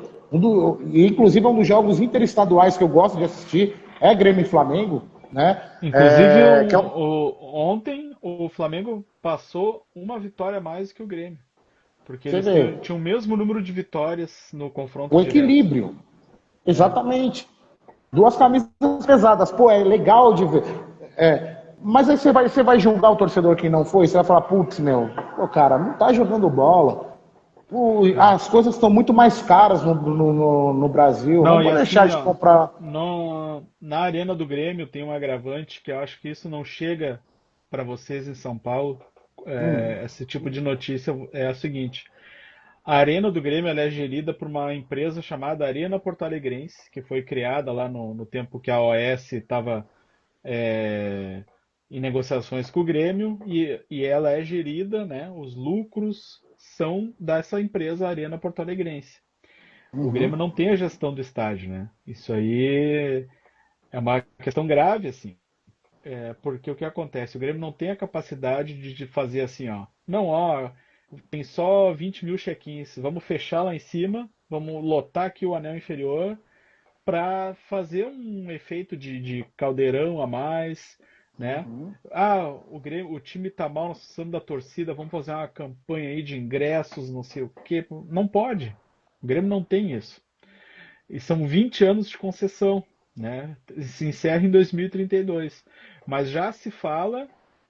Inclusive é um dos jogos interestaduais que eu gosto de assistir, é Grêmio e Flamengo, né? Inclusive, Que é ontem o Flamengo passou uma vitória a mais que o Grêmio. Porque você eles vê, tinham o mesmo número de vitórias no confronto o direto. equilíbrio. É. Exatamente. Duas camisas pesadas. Pô, é legal de ver. Mas aí você vai julgar o torcedor que não foi, você vai falar, putz, meu, pô, cara, não tá jogando bola. Pô, É. as coisas estão muito mais caras no Brasil. Não, Não e vou deixar assim, de ó, comprar. na Arena do Grêmio tem um agravante que eu acho que isso não chega para vocês em São Paulo. Esse tipo de notícia é a seguinte: a Arena do Grêmio ela é gerida por uma empresa chamada Arena Porto Alegrense, que foi criada lá no tempo que a OS estava em negociações com o Grêmio e ela é gerida, né? Os lucros são dessa empresa Arena Porto Alegrense. O Grêmio Uhum. não tem a gestão do estádio, né? Isso aí é uma questão grave, assim. Porque o que acontece? O Grêmio não tem a capacidade de fazer assim, ó. Não, ó, tem só 20 mil check-ins. Vamos fechar lá em cima, vamos lotar aqui o anel inferior para fazer um efeito de caldeirão a mais, né? Uhum. Ah, o time tá mal, nós precisamos da torcida, vamos fazer uma campanha aí de ingressos, não sei o quê. Não pode. O Grêmio não tem isso. E são 20 anos de concessão, né? Se encerra em 2032. Mas já se fala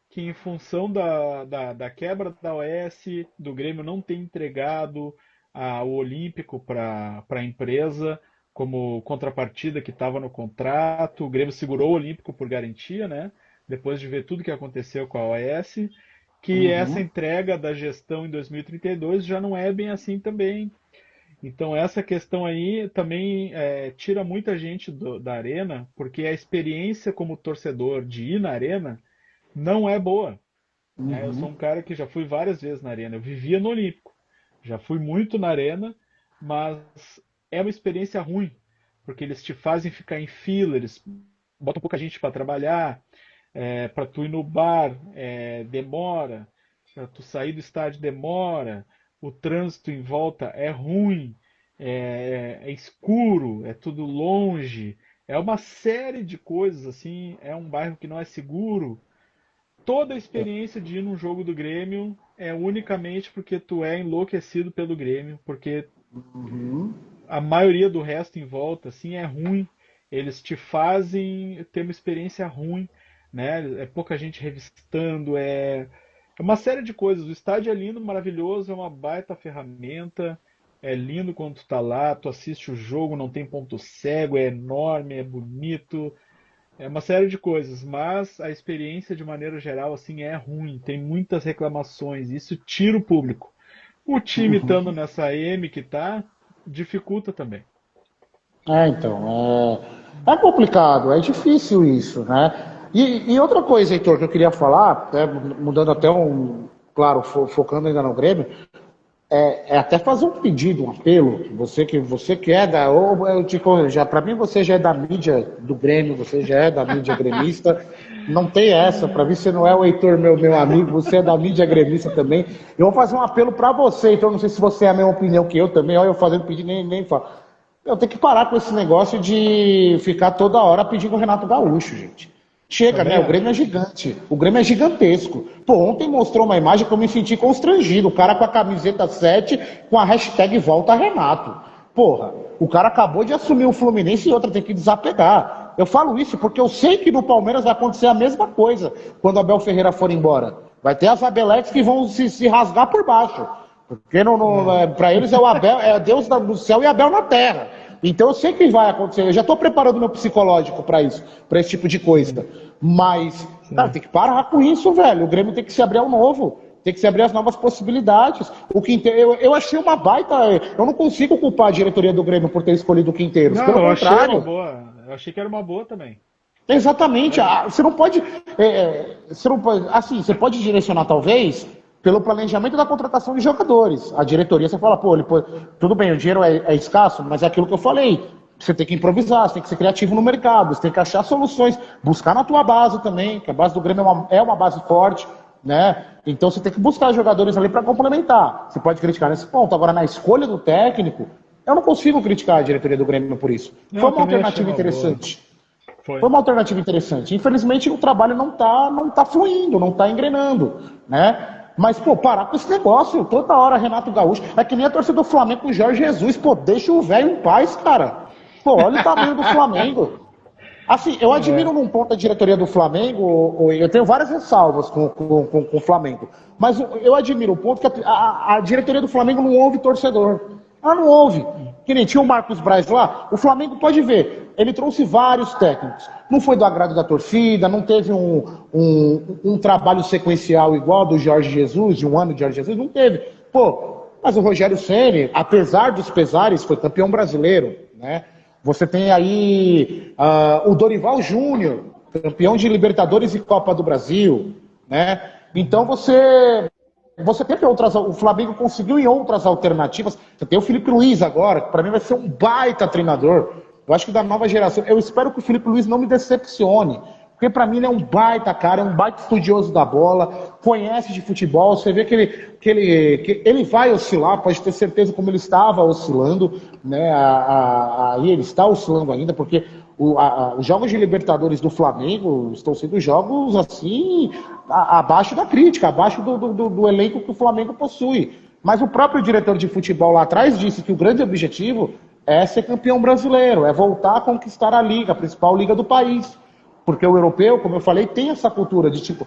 que em função da quebra da OS, do Grêmio não ter entregado o Olímpico para a empresa como contrapartida que estava no contrato, o Grêmio segurou o Olímpico por garantia, né? Depois de ver tudo que aconteceu com a OS, que essa Uhum. entrega da gestão em 2032 já não é bem assim também. Então essa questão aí também tira muita gente da arena, porque a experiência como torcedor de ir na arena não é boa, né? Eu sou Uhum. um cara que já fui várias vezes na arena, eu vivia no Olímpico, já fui muito na arena, mas é uma experiência ruim, porque eles te fazem ficar em fila, eles botam pouca gente para trabalhar, para tu ir no bar demora, para tu sair do estádio demora, o trânsito em volta é ruim, é escuro, é tudo longe, é uma série de coisas assim, é um bairro que não é seguro. Toda a experiência de ir num jogo do Grêmio é unicamente porque tu é enlouquecido pelo Grêmio, porque Uhum. a maioria do resto em volta assim é ruim. Eles te fazem ter uma experiência ruim, né? É pouca gente revistando, é uma série de coisas. O estádio é lindo, maravilhoso, é uma baita ferramenta. É lindo quando tu tá lá, tu assiste o jogo, não tem ponto cego, é enorme, é bonito, é uma série de coisas, mas a experiência de maneira geral assim é ruim, tem muitas reclamações, isso tira o público. O time estando Uhum. nessa M que tá, dificulta também. Então, é complicado, é difícil isso, né? E outra coisa, Heitor, que eu queria falar, mudando até claro, focando ainda no Grêmio, é até fazer um pedido, um apelo, você que é da, ou eu te, já para mim você já é da mídia do Grêmio, você já é da mídia gremista, não tem essa, para mim você não é o Heitor, meu amigo, você é da mídia gremista também. Eu vou fazer um apelo para você, então não sei se você é a mesma opinião que eu também, olha eu fazendo pedido, nem falo. Eu tenho que parar com esse negócio de ficar toda hora pedindo o Renato Gaúcho, gente. Chega, né? Também O Grêmio é acho. gigante. O Grêmio é gigantesco. Pô, ontem mostrou uma imagem que eu me senti constrangido. O cara com a camiseta 7 com a hashtag Volta Renato. Porra, o cara acabou de assumir o Fluminense e outra tem que desapegar. Eu falo isso porque eu sei que no Palmeiras vai acontecer a mesma coisa quando o Abel Ferreira for embora. Vai ter as Abeletes que vão se rasgar por baixo. Porque para eles é o Abel, é Deus no céu e Abel na terra. Então eu sei que vai acontecer. Eu já estou preparando meu psicológico para isso, para esse tipo de coisa. Sim, Mas, cara, sim. tem que parar com isso, velho. O Grêmio tem que se abrir ao novo. Tem que se abrir as novas possibilidades. O Quinteiro, eu achei uma baita. Eu não consigo culpar a diretoria do Grêmio por ter escolhido o Quinteiros. Não, Pelo eu achei uma contrário. boa. Eu achei que era uma boa também. Exatamente. É, Você não pode. Você não pode. Assim, você pode direcionar, talvez, pelo planejamento da contratação de jogadores. A diretoria, você fala, pô, tudo bem, o dinheiro é escasso, mas é aquilo que eu falei. Você tem que improvisar, você tem que ser criativo no mercado, você tem que achar soluções, buscar na tua base também, que a base do Grêmio é uma base forte, né? Então você tem que buscar jogadores ali para complementar. Você pode criticar nesse ponto. Agora, na escolha do técnico, eu não consigo criticar a diretoria do Grêmio por isso. não, Foi eu uma também achei alternativa uma boa. interessante. Foi Foi. uma alternativa interessante. Infelizmente, o trabalho não tá fluindo, não tá engrenando, né? Mas, pô, parar com esse negócio. Toda hora, Renato Gaúcho. É que nem a torcida do Flamengo com o Jorge Jesus. Pô, deixa o velho em paz, cara. Pô, olha o tamanho do Flamengo. Assim, eu É, admiro num ponto a diretoria do Flamengo, eu tenho várias ressalvas com o Flamengo, mas eu admiro o ponto que a diretoria do Flamengo não ouve torcedor. Ela não ouve. Que nem tinha o Marcos Braz lá, o Flamengo pode ver, ele trouxe vários técnicos. Não foi do agrado da torcida, não teve um trabalho sequencial igual do Jorge Jesus, de um ano de Jorge Jesus, não teve. Pô, mas o Rogério Ceni, apesar dos pesares, foi campeão brasileiro, né? Você tem aí o Dorival Júnior, campeão de Libertadores e Copa do Brasil, né? Então você teve outras, o Flamengo conseguiu em outras alternativas. Você tem o Felipe Luiz agora, que para mim vai ser um baita treinador. Eu acho que da nova geração, eu espero que o Felipe Luiz não me decepcione, porque para mim ele é um baita cara, é um baita estudioso da bola, conhece de futebol. Você vê que ele vai oscilar, pode ter certeza, como ele estava oscilando, né? Aí ele está oscilando ainda, porque os jogos de Libertadores do Flamengo estão sendo jogos assim, abaixo da crítica, abaixo do elenco que o Flamengo possui. Mas o próprio diretor de futebol lá atrás disse que o grande objetivo é ser campeão brasileiro, é voltar a conquistar a liga, a principal liga do país. Porque o europeu, como eu falei, tem essa cultura de tipo,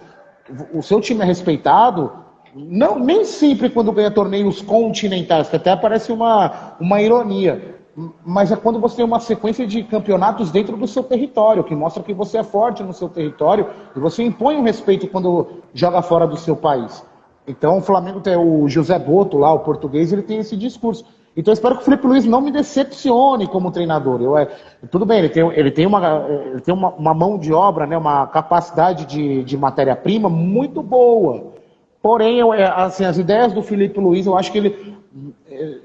o seu time é respeitado, não, nem sempre quando ganha torneios continentais, que até parece uma ironia, mas é quando você tem uma sequência de campeonatos dentro do seu território, que mostra que você é forte no seu território e você impõe um respeito quando joga fora do seu país. Então o Flamengo tem o José Boto lá, o português, ele tem esse discurso. Então eu espero que o Felipe Luiz não me decepcione como treinador. Tudo bem, ele tem uma mão de obra, né, uma capacidade de matéria-prima muito boa. Porém, assim, as ideias do Felipe Luiz, eu acho que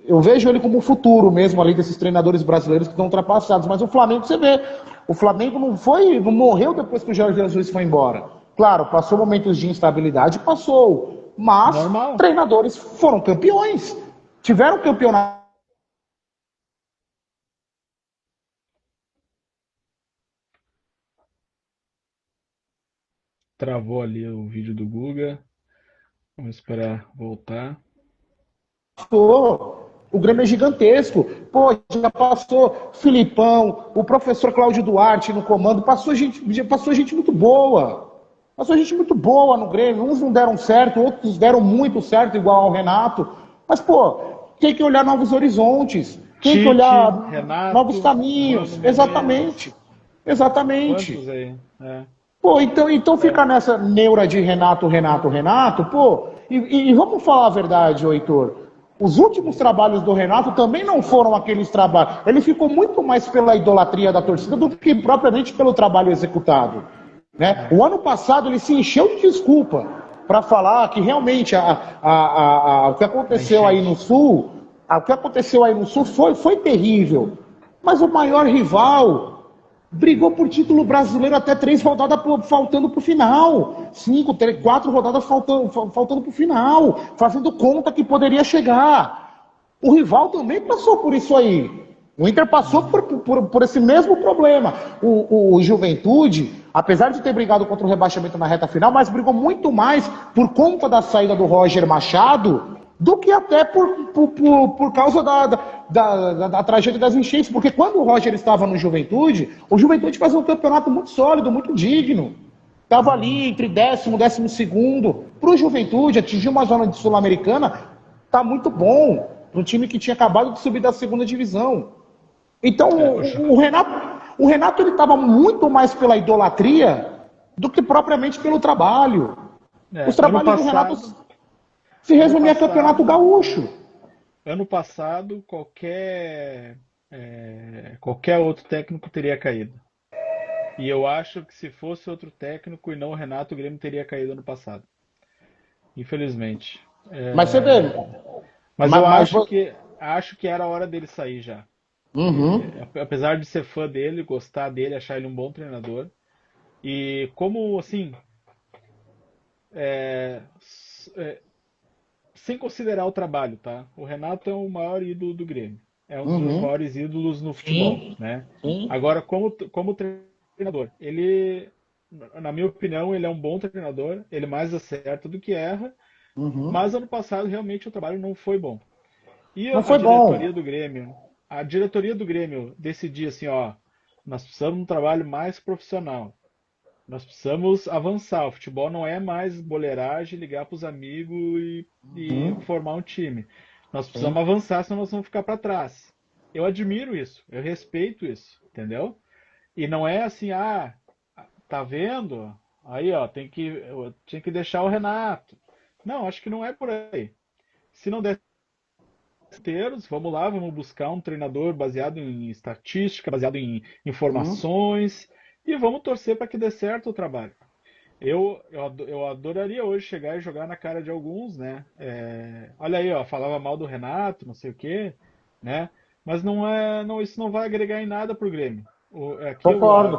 eu vejo ele como o futuro mesmo ali desses treinadores brasileiros que estão ultrapassados. Mas o Flamengo, você vê, o Flamengo não morreu depois que o Jorge Jesus foi embora. Claro, passou momentos de instabilidade, passou. Mas Normal. treinadores foram campeões. Tiveram campeonato. Travou ali o vídeo do Guga. Vamos esperar voltar. O Grêmio é gigantesco. Pô, já passou Filipão, o professor Cláudio Duarte no comando, passou gente muito boa. Passou gente muito boa no Grêmio. Uns não deram certo, outros deram muito certo, igual ao Renato. Mas, pô, tem que olhar novos horizontes. Tem que Tite, olhar novos Renato, caminhos. Mano Exatamente. Menezes. Exatamente. Quantos aí? Pô, então fica nessa neura de Renato, Renato, Renato, pô, e vamos falar a verdade, ô Heitor. Os últimos trabalhos do Renato também não foram aqueles trabalhos. Ele ficou muito mais pela idolatria da torcida do que propriamente pelo trabalho executado. Né? O ano passado ele se encheu de desculpa para falar que realmente o que aconteceu aí no Sul, foi terrível. Mas o maior rival brigou por título brasileiro até 3 rodadas faltando para o final. 4 rodadas faltando para o final. Fazendo conta que poderia chegar. O rival também passou por isso aí. O Inter passou por esse mesmo problema. O Juventude, apesar de ter brigado contra o rebaixamento na reta final, mas brigou muito mais por conta da saída do Roger Machado do que até por causa da tragédia das enchentes. Porque quando o Roger estava no Juventude, o Juventude fazia um campeonato muito sólido, muito digno. Estava ali entre 10º, 12º. Para o Juventude, atingir uma zona de Sul-Americana, tá muito bom. Para um time que tinha acabado de subir da segunda divisão. Então, o Renato ele estava muito mais pela idolatria do que propriamente pelo trabalho. Os trabalhos do Renato se resumia a campeonato gaúcho. Ano passado, qualquer outro técnico teria caído. E eu acho que se fosse outro técnico e não o Renato, o Grêmio teria caído ano passado. Infelizmente. Mas você vê. Mas eu acho que era a hora dele sair já. Apesar de ser fã dele, gostar dele, achar ele um bom treinador. E como, assim, sem considerar o trabalho, tá? O Renato é o maior ídolo do Grêmio. É um dos maiores ídolos no futebol, né? Agora, como treinador, ele, na minha opinião, ele é um bom treinador. Ele mais acerta do que erra. Mas ano passado, realmente, o trabalho não foi bom. E Não foi bom. A diretoria do Grêmio decidir assim, ó, nós precisamos de um trabalho mais profissional. Nós precisamos avançar. O futebol não é mais boleiragem, ligar para os amigos e formar um time. Nós precisamos avançar, senão nós vamos ficar para trás. Eu admiro isso, eu respeito isso, entendeu? E não é assim, tá vendo? Aí, ó, tinha que deixar o Renato. Não, acho que não é por aí. Se não der inteiros, vamos lá, vamos buscar um treinador baseado em estatística, baseado em informações, e vamos torcer para que dê certo o trabalho. Eu adoraria hoje chegar e jogar na cara de alguns, né? Olha aí, ó, falava mal do Renato, não sei o quê, né? Mas não é, não, isso não vai agregar em nada pro Grêmio. Concordo.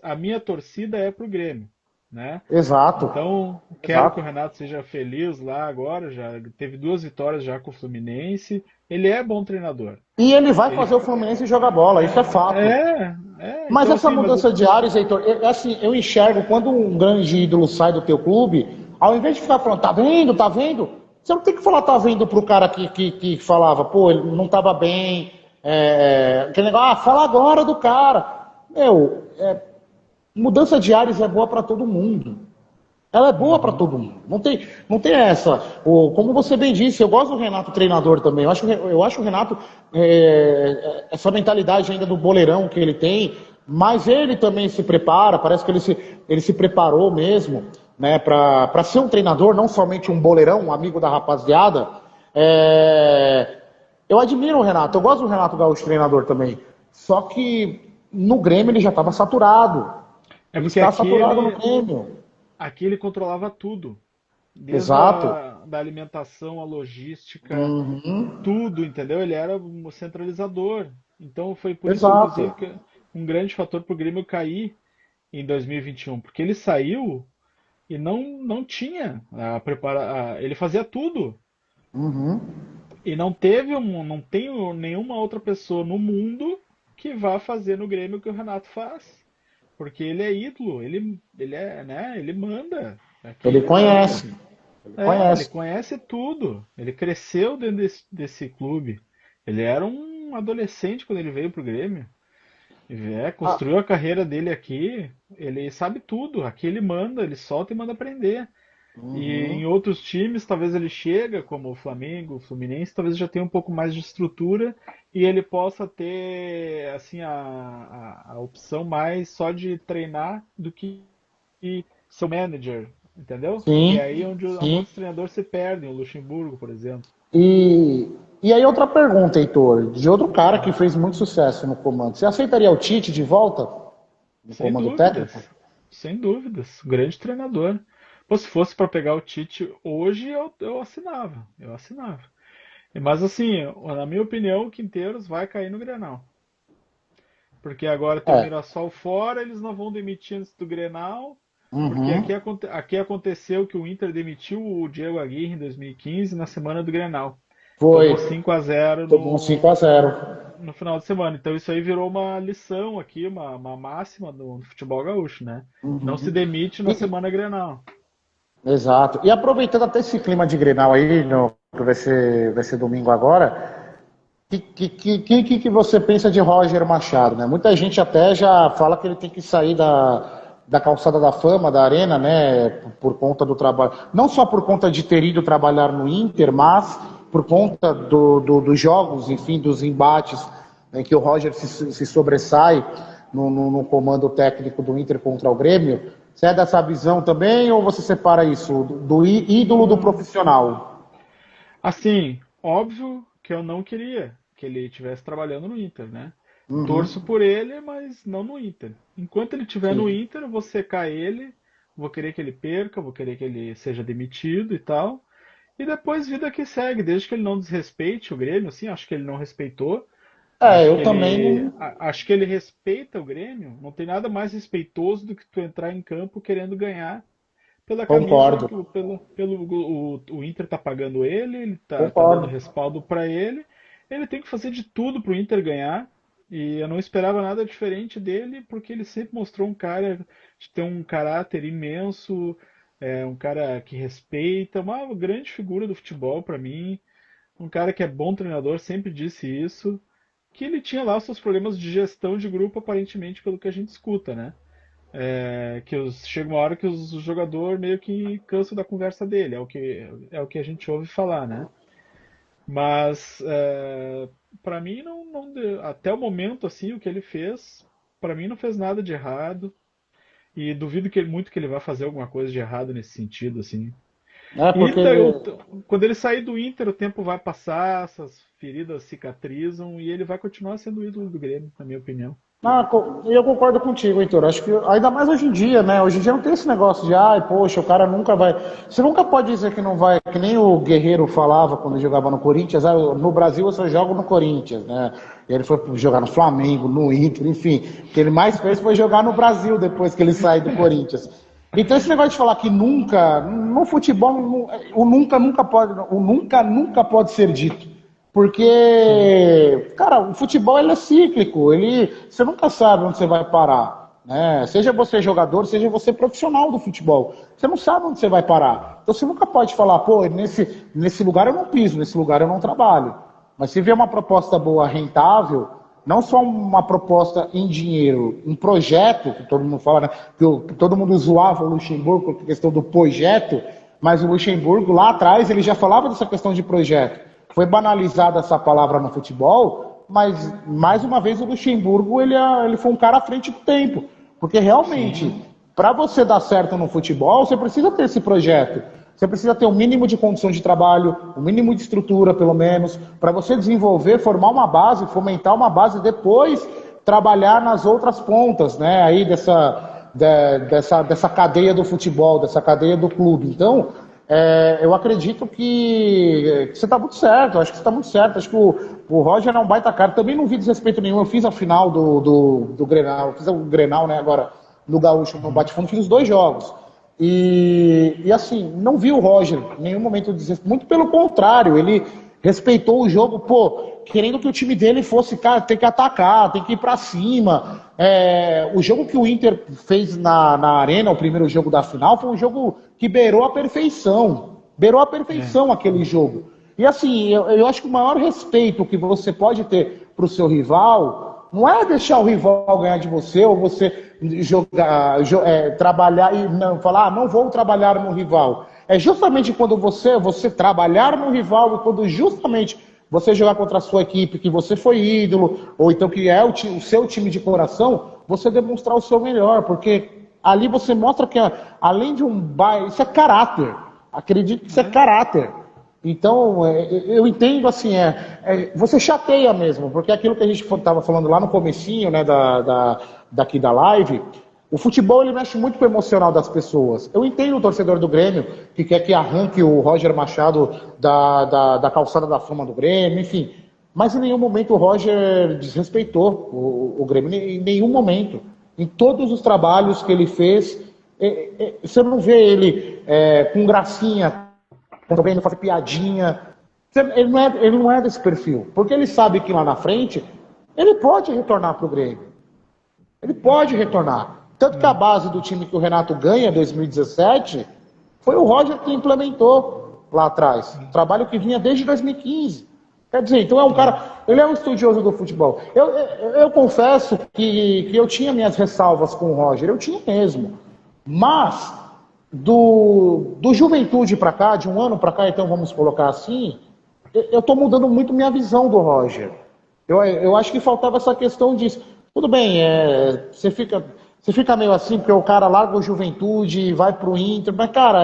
A minha torcida é pro Grêmio, né? Exato. Então, quero que o Exato. Renato seja feliz lá agora, já teve 2 vitórias já com o Fluminense. Ele é bom treinador. E ele vai Ele fazer o Fluminense jogar bola, isso é fato. Mas então essa assim, mas mudança de ares, Heitor, assim, eu enxergo quando um grande ídolo sai do teu clube, ao invés de ficar falando, tá vendo, tá vendo? Você não tem que falar, tá vendo pro cara que falava, pô, ele não tava bem, aquele negócio, fala agora do cara. Meu, mudança de ares é boa para todo mundo. Ela é boa para uhum, todo mundo. Não tem essa. Como você bem disse, eu gosto do Renato treinador também. Eu acho o Renato, essa mentalidade ainda do boleirão que ele tem, mas ele também se prepara, parece que ele se preparou mesmo, né, para ser um treinador, não somente um boleirão, um amigo da rapaziada. Eu admiro o Renato, eu gosto do Renato Gaúcho treinador também. Só que no Grêmio ele já estava saturado. é Ele porque está saturado no Grêmio. aqui ele controlava tudo, desde Exato. da alimentação, a logística, Uhum. tudo, entendeu? Ele era um centralizador. Então foi por isso, Exato. inclusive, que um grande fator para o Grêmio cair em 2021, porque ele saiu e não tinha ele fazia tudo Uhum. e não tem nenhuma outra pessoa no mundo que vá fazer no Grêmio o que o Renato faz, porque ele é ídolo, ele é, né? Ele manda. Aqui Ele ele manda. conhece. Ele Ele conhece. conhece tudo. Ele cresceu dentro desse clube. Ele era um adolescente quando ele veio pro Grêmio. Ah, Construiu a carreira dele aqui. Ele sabe tudo. Aqui ele manda, ele solta e manda aprender. E em uhum. outros times, talvez ele chega, como o Flamengo, o Fluminense, talvez já tenha um pouco mais de estrutura e ele possa ter assim a opção mais só de treinar do que ser manager, entendeu? Que é Sim, aí onde sim. outros treinadores se perdem, o Luxemburgo, por exemplo. E aí outra pergunta, Heitor, de outro cara que Uhum. fez muito sucesso no comando. Você aceitaria o Tite de volta no Sem comando técnico? dúvidas, sem dúvidas, grande treinador. Pô, se fosse para pegar o Tite hoje, eu assinava, eu assinava. Mas assim, na minha opinião, o Quinteiros vai cair no Grenal. Porque agora tem o É. Mirassol fora, eles não vão demitir antes do Grenal. Porque Uhum. aqui aconteceu que o Inter demitiu o Diego Aguirre em 2015 na semana do Grenal. Foi. Tomou 5-0 Tomou um 5-0. no final de semana. Então isso aí virou uma lição aqui, uma máxima no futebol gaúcho, né? Não se Uhum. demite na E- semana Grenal. exato. E aproveitando até esse clima de Grenal aí, que vai ser domingo agora, que você pensa de Roger Machado, né? Muita gente até já fala que ele tem que sair da calçada da fama, da arena, né? Por conta do trabalho. Não só por conta de ter ido trabalhar no Inter, mas por conta dos jogos, enfim, dos embates em que o Roger se sobressai no comando técnico do Inter contra o Grêmio. Você é dessa visão também ou você separa isso do ídolo do Hum, profissional? Assim, óbvio que eu não queria que ele estivesse trabalhando no Inter, né? Torço Uhum. por ele, mas não no Inter. Enquanto ele estiver no Sim, Inter, eu vou secar ele, vou querer que ele perca, vou querer que ele seja demitido e tal. E depois vida que segue, desde que ele não desrespeite o Grêmio, assim, acho que ele não respeitou. eu também não. Acho que ele respeita o Grêmio. Não tem nada mais respeitoso do que tu entrar em campo querendo ganhar pela camisa Concordo, que o Inter tá pagando ele tá dando concordo. respaldo para ele. Ele tem que fazer de tudo pro Inter ganhar. E eu não esperava nada diferente dele, porque ele sempre mostrou um cara de ter um caráter imenso, um cara que respeita, uma grande figura do futebol para mim, um cara que é bom treinador, sempre disse isso, que ele tinha lá os seus problemas de gestão de grupo, aparentemente, pelo que a gente escuta, né? Chega uma hora que os jogadores meio que cansam da conversa dele, é o que a gente ouve falar, né? Mas para mim até o momento assim o que ele fez, para mim não fez nada de errado e duvido muito que ele vá fazer alguma coisa de errado nesse sentido assim. E Porque ele. quando ele sair do Inter, o tempo vai passar, essas feridas cicatrizam e ele vai continuar sendo o ídolo do Grêmio, na minha opinião. Não, eu concordo contigo, Heitor. Acho que ainda mais hoje em dia, né? Hoje em dia não tem esse negócio de, ai, poxa, o cara nunca vai. Você nunca pode dizer que não vai, que nem o Guerreiro falava quando jogava no Corinthians, ah, no Brasil eu só jogo no Corinthians, né? E ele foi jogar no Flamengo, no Inter, enfim. O que ele mais fez foi jogar no Brasil depois que ele saiu do Corinthians. Então esse negócio de falar que nunca, no futebol, o nunca pode ser dito. Sim, Porque, cara, o futebol ele é cíclico, você nunca sabe onde você vai parar, né? Seja você jogador, seja você profissional do futebol, você não sabe onde você vai parar. Então você nunca pode falar, pô, nesse lugar eu não piso, nesse lugar eu não trabalho. Mas se vier uma proposta boa, rentável, não só uma proposta em dinheiro, um projeto, que todo mundo fala, né? Que todo mundo zoava o Luxemburgo com a questão do projeto, mas o Luxemburgo lá atrás ele já falava dessa questão de projeto. Foi banalizada essa palavra no futebol, mas mais uma vez o Luxemburgo ele foi um cara à frente do tempo. Porque realmente, sim, para você dar certo no futebol, você precisa ter esse projeto. Você precisa ter um mínimo de condições de trabalho, um mínimo de estrutura, pelo menos, para você desenvolver, formar uma base, fomentar uma base, depois trabalhar nas outras pontas, né? Aí dessa cadeia do futebol, dessa cadeia do clube. Então, eu acredito que você está muito certo, acho que você está muito certo. Acho que o Roger é um baita cara. Também não vi desrespeito nenhum. Eu fiz a final do Grenal, eu fiz o Grenal, né, agora no Gaúcho, no Bate-Fundo, fiz os 2 jogos. E assim, não vi o Roger em nenhum momento desrespeito. Muito pelo contrário, ele respeitou o jogo, pô, querendo que o time dele fosse, cara, tem que atacar, tem que ir pra cima. O jogo que o Inter fez na Arena, o primeiro jogo da final, foi um jogo que beirou a perfeição. Beirou a é, perfeição aquele jogo. E assim, eu acho que o maior respeito que você pode ter pro seu rival não é deixar o rival ganhar de você ou você trabalhar e não falar, não vou trabalhar no rival. É justamente quando você trabalhar no rival e quando justamente você jogar contra a sua equipe, que você foi ídolo, ou então que é o seu time de coração, você demonstrar o seu melhor, porque ali você mostra que, além de um baile, isso é caráter. Acredito que isso é caráter. Então, eu entendo assim, você chateia mesmo, porque aquilo que a gente estava falando lá no comecinho, né, daqui da live, o futebol ele mexe muito com o emocional das pessoas. Eu entendo o torcedor do Grêmio que quer que arranque o Roger Machado da calçada da fama do Grêmio, enfim. Mas em nenhum momento o Roger desrespeitou o Grêmio, em nenhum momento. Em todos os trabalhos que ele fez, você não vê ele com gracinha, querendo fazer piadinha. Ele não é desse perfil, porque ele sabe que lá na frente ele pode retornar para o Grêmio. Ele pode retornar. Tanto que a é, base do time que o Renato ganha em 2017 foi o Roger que implementou lá atrás. Um trabalho que vinha desde 2015. Quer dizer, então é um é, cara, ele é um estudioso do futebol. Eu confesso que eu tinha minhas ressalvas com o Roger, eu tinha mesmo. Mas, do Juventude para cá, de um ano para cá, então vamos colocar assim, eu estou mudando muito minha visão do Roger. Eu acho que faltava essa questão disso. Tudo bem, você fica meio assim, porque o cara larga o Juventude e vai pro Inter, mas, cara,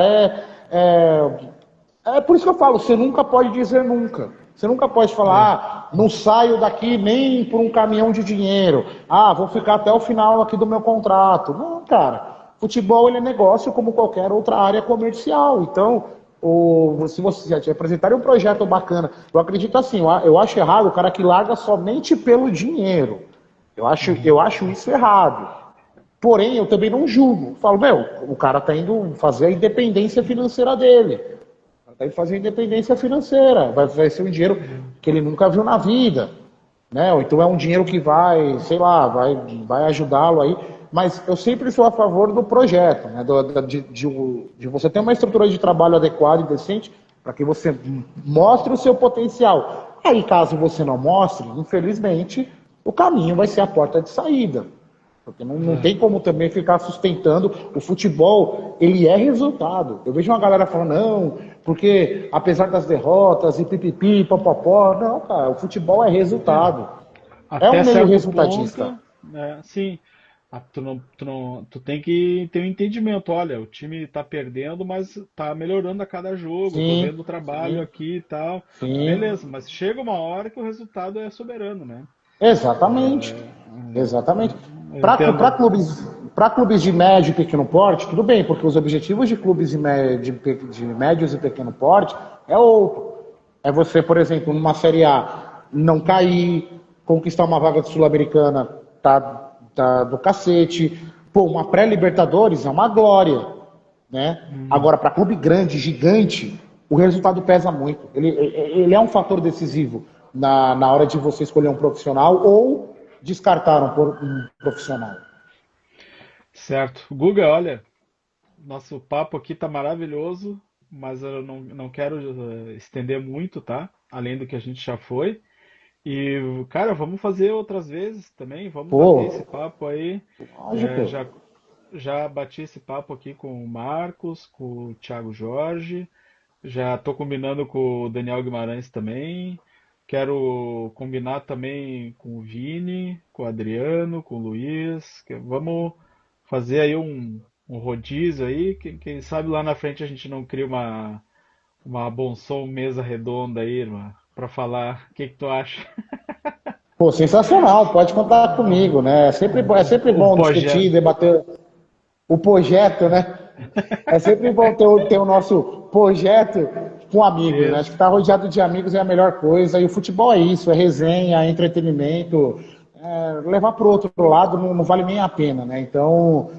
é por isso que eu falo, você nunca pode dizer nunca. Você nunca pode é. falar, não saio daqui nem por um caminhão de dinheiro. Vou ficar até o final aqui do meu contrato. Não, cara. Futebol ele é negócio como qualquer outra área comercial. Então, se você já te apresentar um projeto bacana, eu acredito assim, eu acho errado o cara que larga somente pelo dinheiro. Eu acho isso errado. Porém, eu também não julgo. Falo, meu, o cara tá indo fazer a independência financeira dele. Vai fazer independência financeira, vai ser um dinheiro que ele nunca viu na vida, né? Ou então é um dinheiro que vai, sei lá, vai ajudá-lo aí. Mas eu sempre sou a favor do projeto, né? De você ter uma estrutura de trabalho adequada e decente para que você mostre o seu potencial. Aí, caso você não mostre, infelizmente, o caminho vai ser a porta de saída. Porque não É. tem como também ficar sustentando. O futebol, ele é resultado. Eu vejo uma galera falando, não, porque apesar das derrotas e pipipi, popopó, não, cara, o futebol é É. resultado. É um Até meio certo resultadista. ponto, sim. Tu tem que ter um entendimento. Olha, o time tá perdendo, mas tá melhorando a cada jogo. Tô Sim, vendo o trabalho sim, aqui e tal. sim. Beleza, mas chega uma hora que o resultado é soberano, né? Exatamente. Exatamente. Eu Para entendo. clubes de médio e pequeno porte, tudo bem, porque os objetivos de clubes de médios e pequeno porte é outro. É você, por exemplo, numa Série A, não cair, conquistar uma vaga de Sul-Americana, tá do cacete. Pô, uma pré-Libertadores é uma glória, né? Hum, Agora, para clube grande, gigante, o resultado pesa muito. Ele é um fator decisivo na hora de você escolher um profissional ou descartar um profissional. certo. Guga, olha, nosso papo aqui tá maravilhoso, mas eu não quero estender muito, tá? Além do que a gente já foi. E, cara, vamos fazer outras vezes também, vamos bater esse Pô, papo aí. É, lógico. já bati esse papo aqui com o Marcos, com o Thiago Jorge, já tô combinando com o Daniel Guimarães também. Quero combinar também com o Vini, com o Adriano, com o Luiz. Vamos fazer aí um rodízio aí. Quem sabe lá na frente a gente não cria uma Bom Som mesa redonda aí, irmã, pra falar. O que que tu acha? Pô, sensacional, pode contar comigo, né? É sempre O bom discutir, projeto. debater o projeto, né? É sempre bom ter o nosso projeto com amigos, né? Acho que Isso. estar rodeado de amigos é a melhor coisa. E o futebol é isso, é resenha, é entretenimento. Levar para o outro lado não vale nem a pena, né? Então,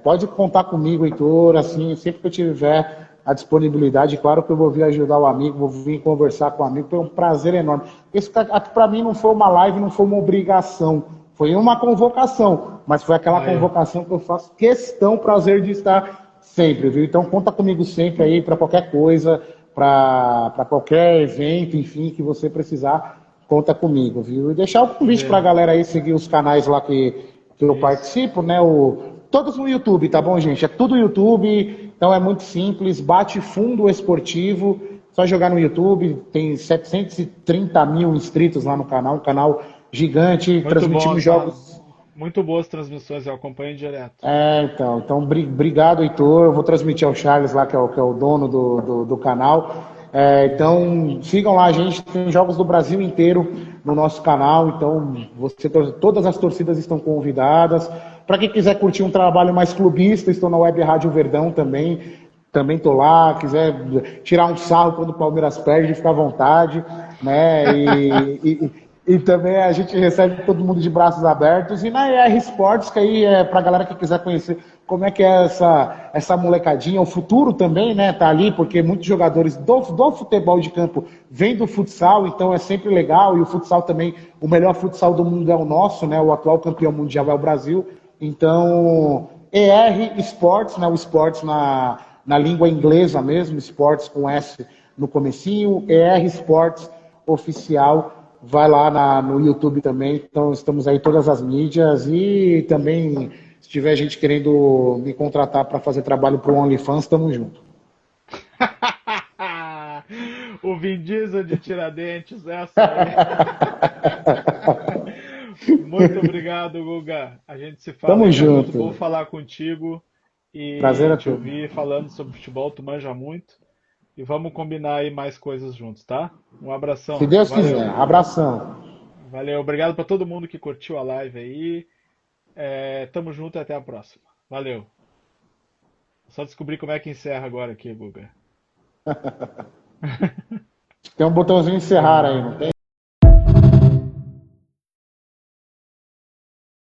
pode contar comigo, Heitor, assim, sempre que eu tiver a disponibilidade, claro que eu vou vir ajudar o amigo, vou vir conversar com o amigo, foi um prazer enorme. Isso aqui para mim não foi uma live, não foi uma obrigação, foi uma convocação, mas foi aquela Aí, ó. convocação que eu faço questão, prazer de estar sempre, viu? Então conta comigo sempre aí para qualquer coisa, para qualquer evento, enfim, que você precisar, conta comigo, viu? E deixar o convite para a Beleza. galera aí seguir os canais lá que eu Isso. participo, né? Todos no YouTube, tá bom, gente? É tudo YouTube, então é muito simples. Bate Fundo Esportivo, só jogar no YouTube. Tem 730 mil inscritos lá no canal, um canal gigante, Muito bom, transmitindo jogos. muito boas transmissões, eu acompanho direto. Então obrigado, Heitor. Eu vou transmitir ao Charles lá, que é o dono do canal. Então, sigam lá, a gente tem jogos do Brasil inteiro no nosso canal. Então, todas as torcidas estão convidadas. Para quem quiser curtir um trabalho mais clubista, estou na Web Rádio Verdão também. Também estou lá. Quiser tirar um sarro quando o Palmeiras perde, fica à vontade. Né? E também a gente recebe todo mundo de braços abertos. E na ER Sports, que aí é para a galera que quiser conhecer como é que é essa molecadinha, o futuro também, né, tá ali, porque muitos jogadores do futebol de campo vêm do futsal, então é sempre legal, e o futsal também, o melhor futsal do mundo é o nosso, né, o atual campeão mundial é o Brasil, então, ER Sports, né, o esportes na língua inglesa mesmo, esportes com S no comecinho, ER Sports oficial, vai lá no YouTube também, então estamos aí todas as mídias e também se tiver gente querendo me contratar para fazer trabalho para o OnlyFans, estamos junto. O Vin Diesel de Tiradentes, essa aí. Muito obrigado, Guga. A gente se fala Tamo aí. É muito bom junto. falar contigo Prazer e é te todo. ouvir falando sobre futebol. Tu manja muito. E vamos combinar aí mais coisas juntos, tá? Um Se abração. Deus quiser. Valeu. Abração. Valeu. Obrigado para todo mundo que curtiu a live aí. Tamo junto e até a próxima. Valeu. Só descobrir como é que encerra agora aqui, Guga. Tem um botãozinho encerrar aí, não tem?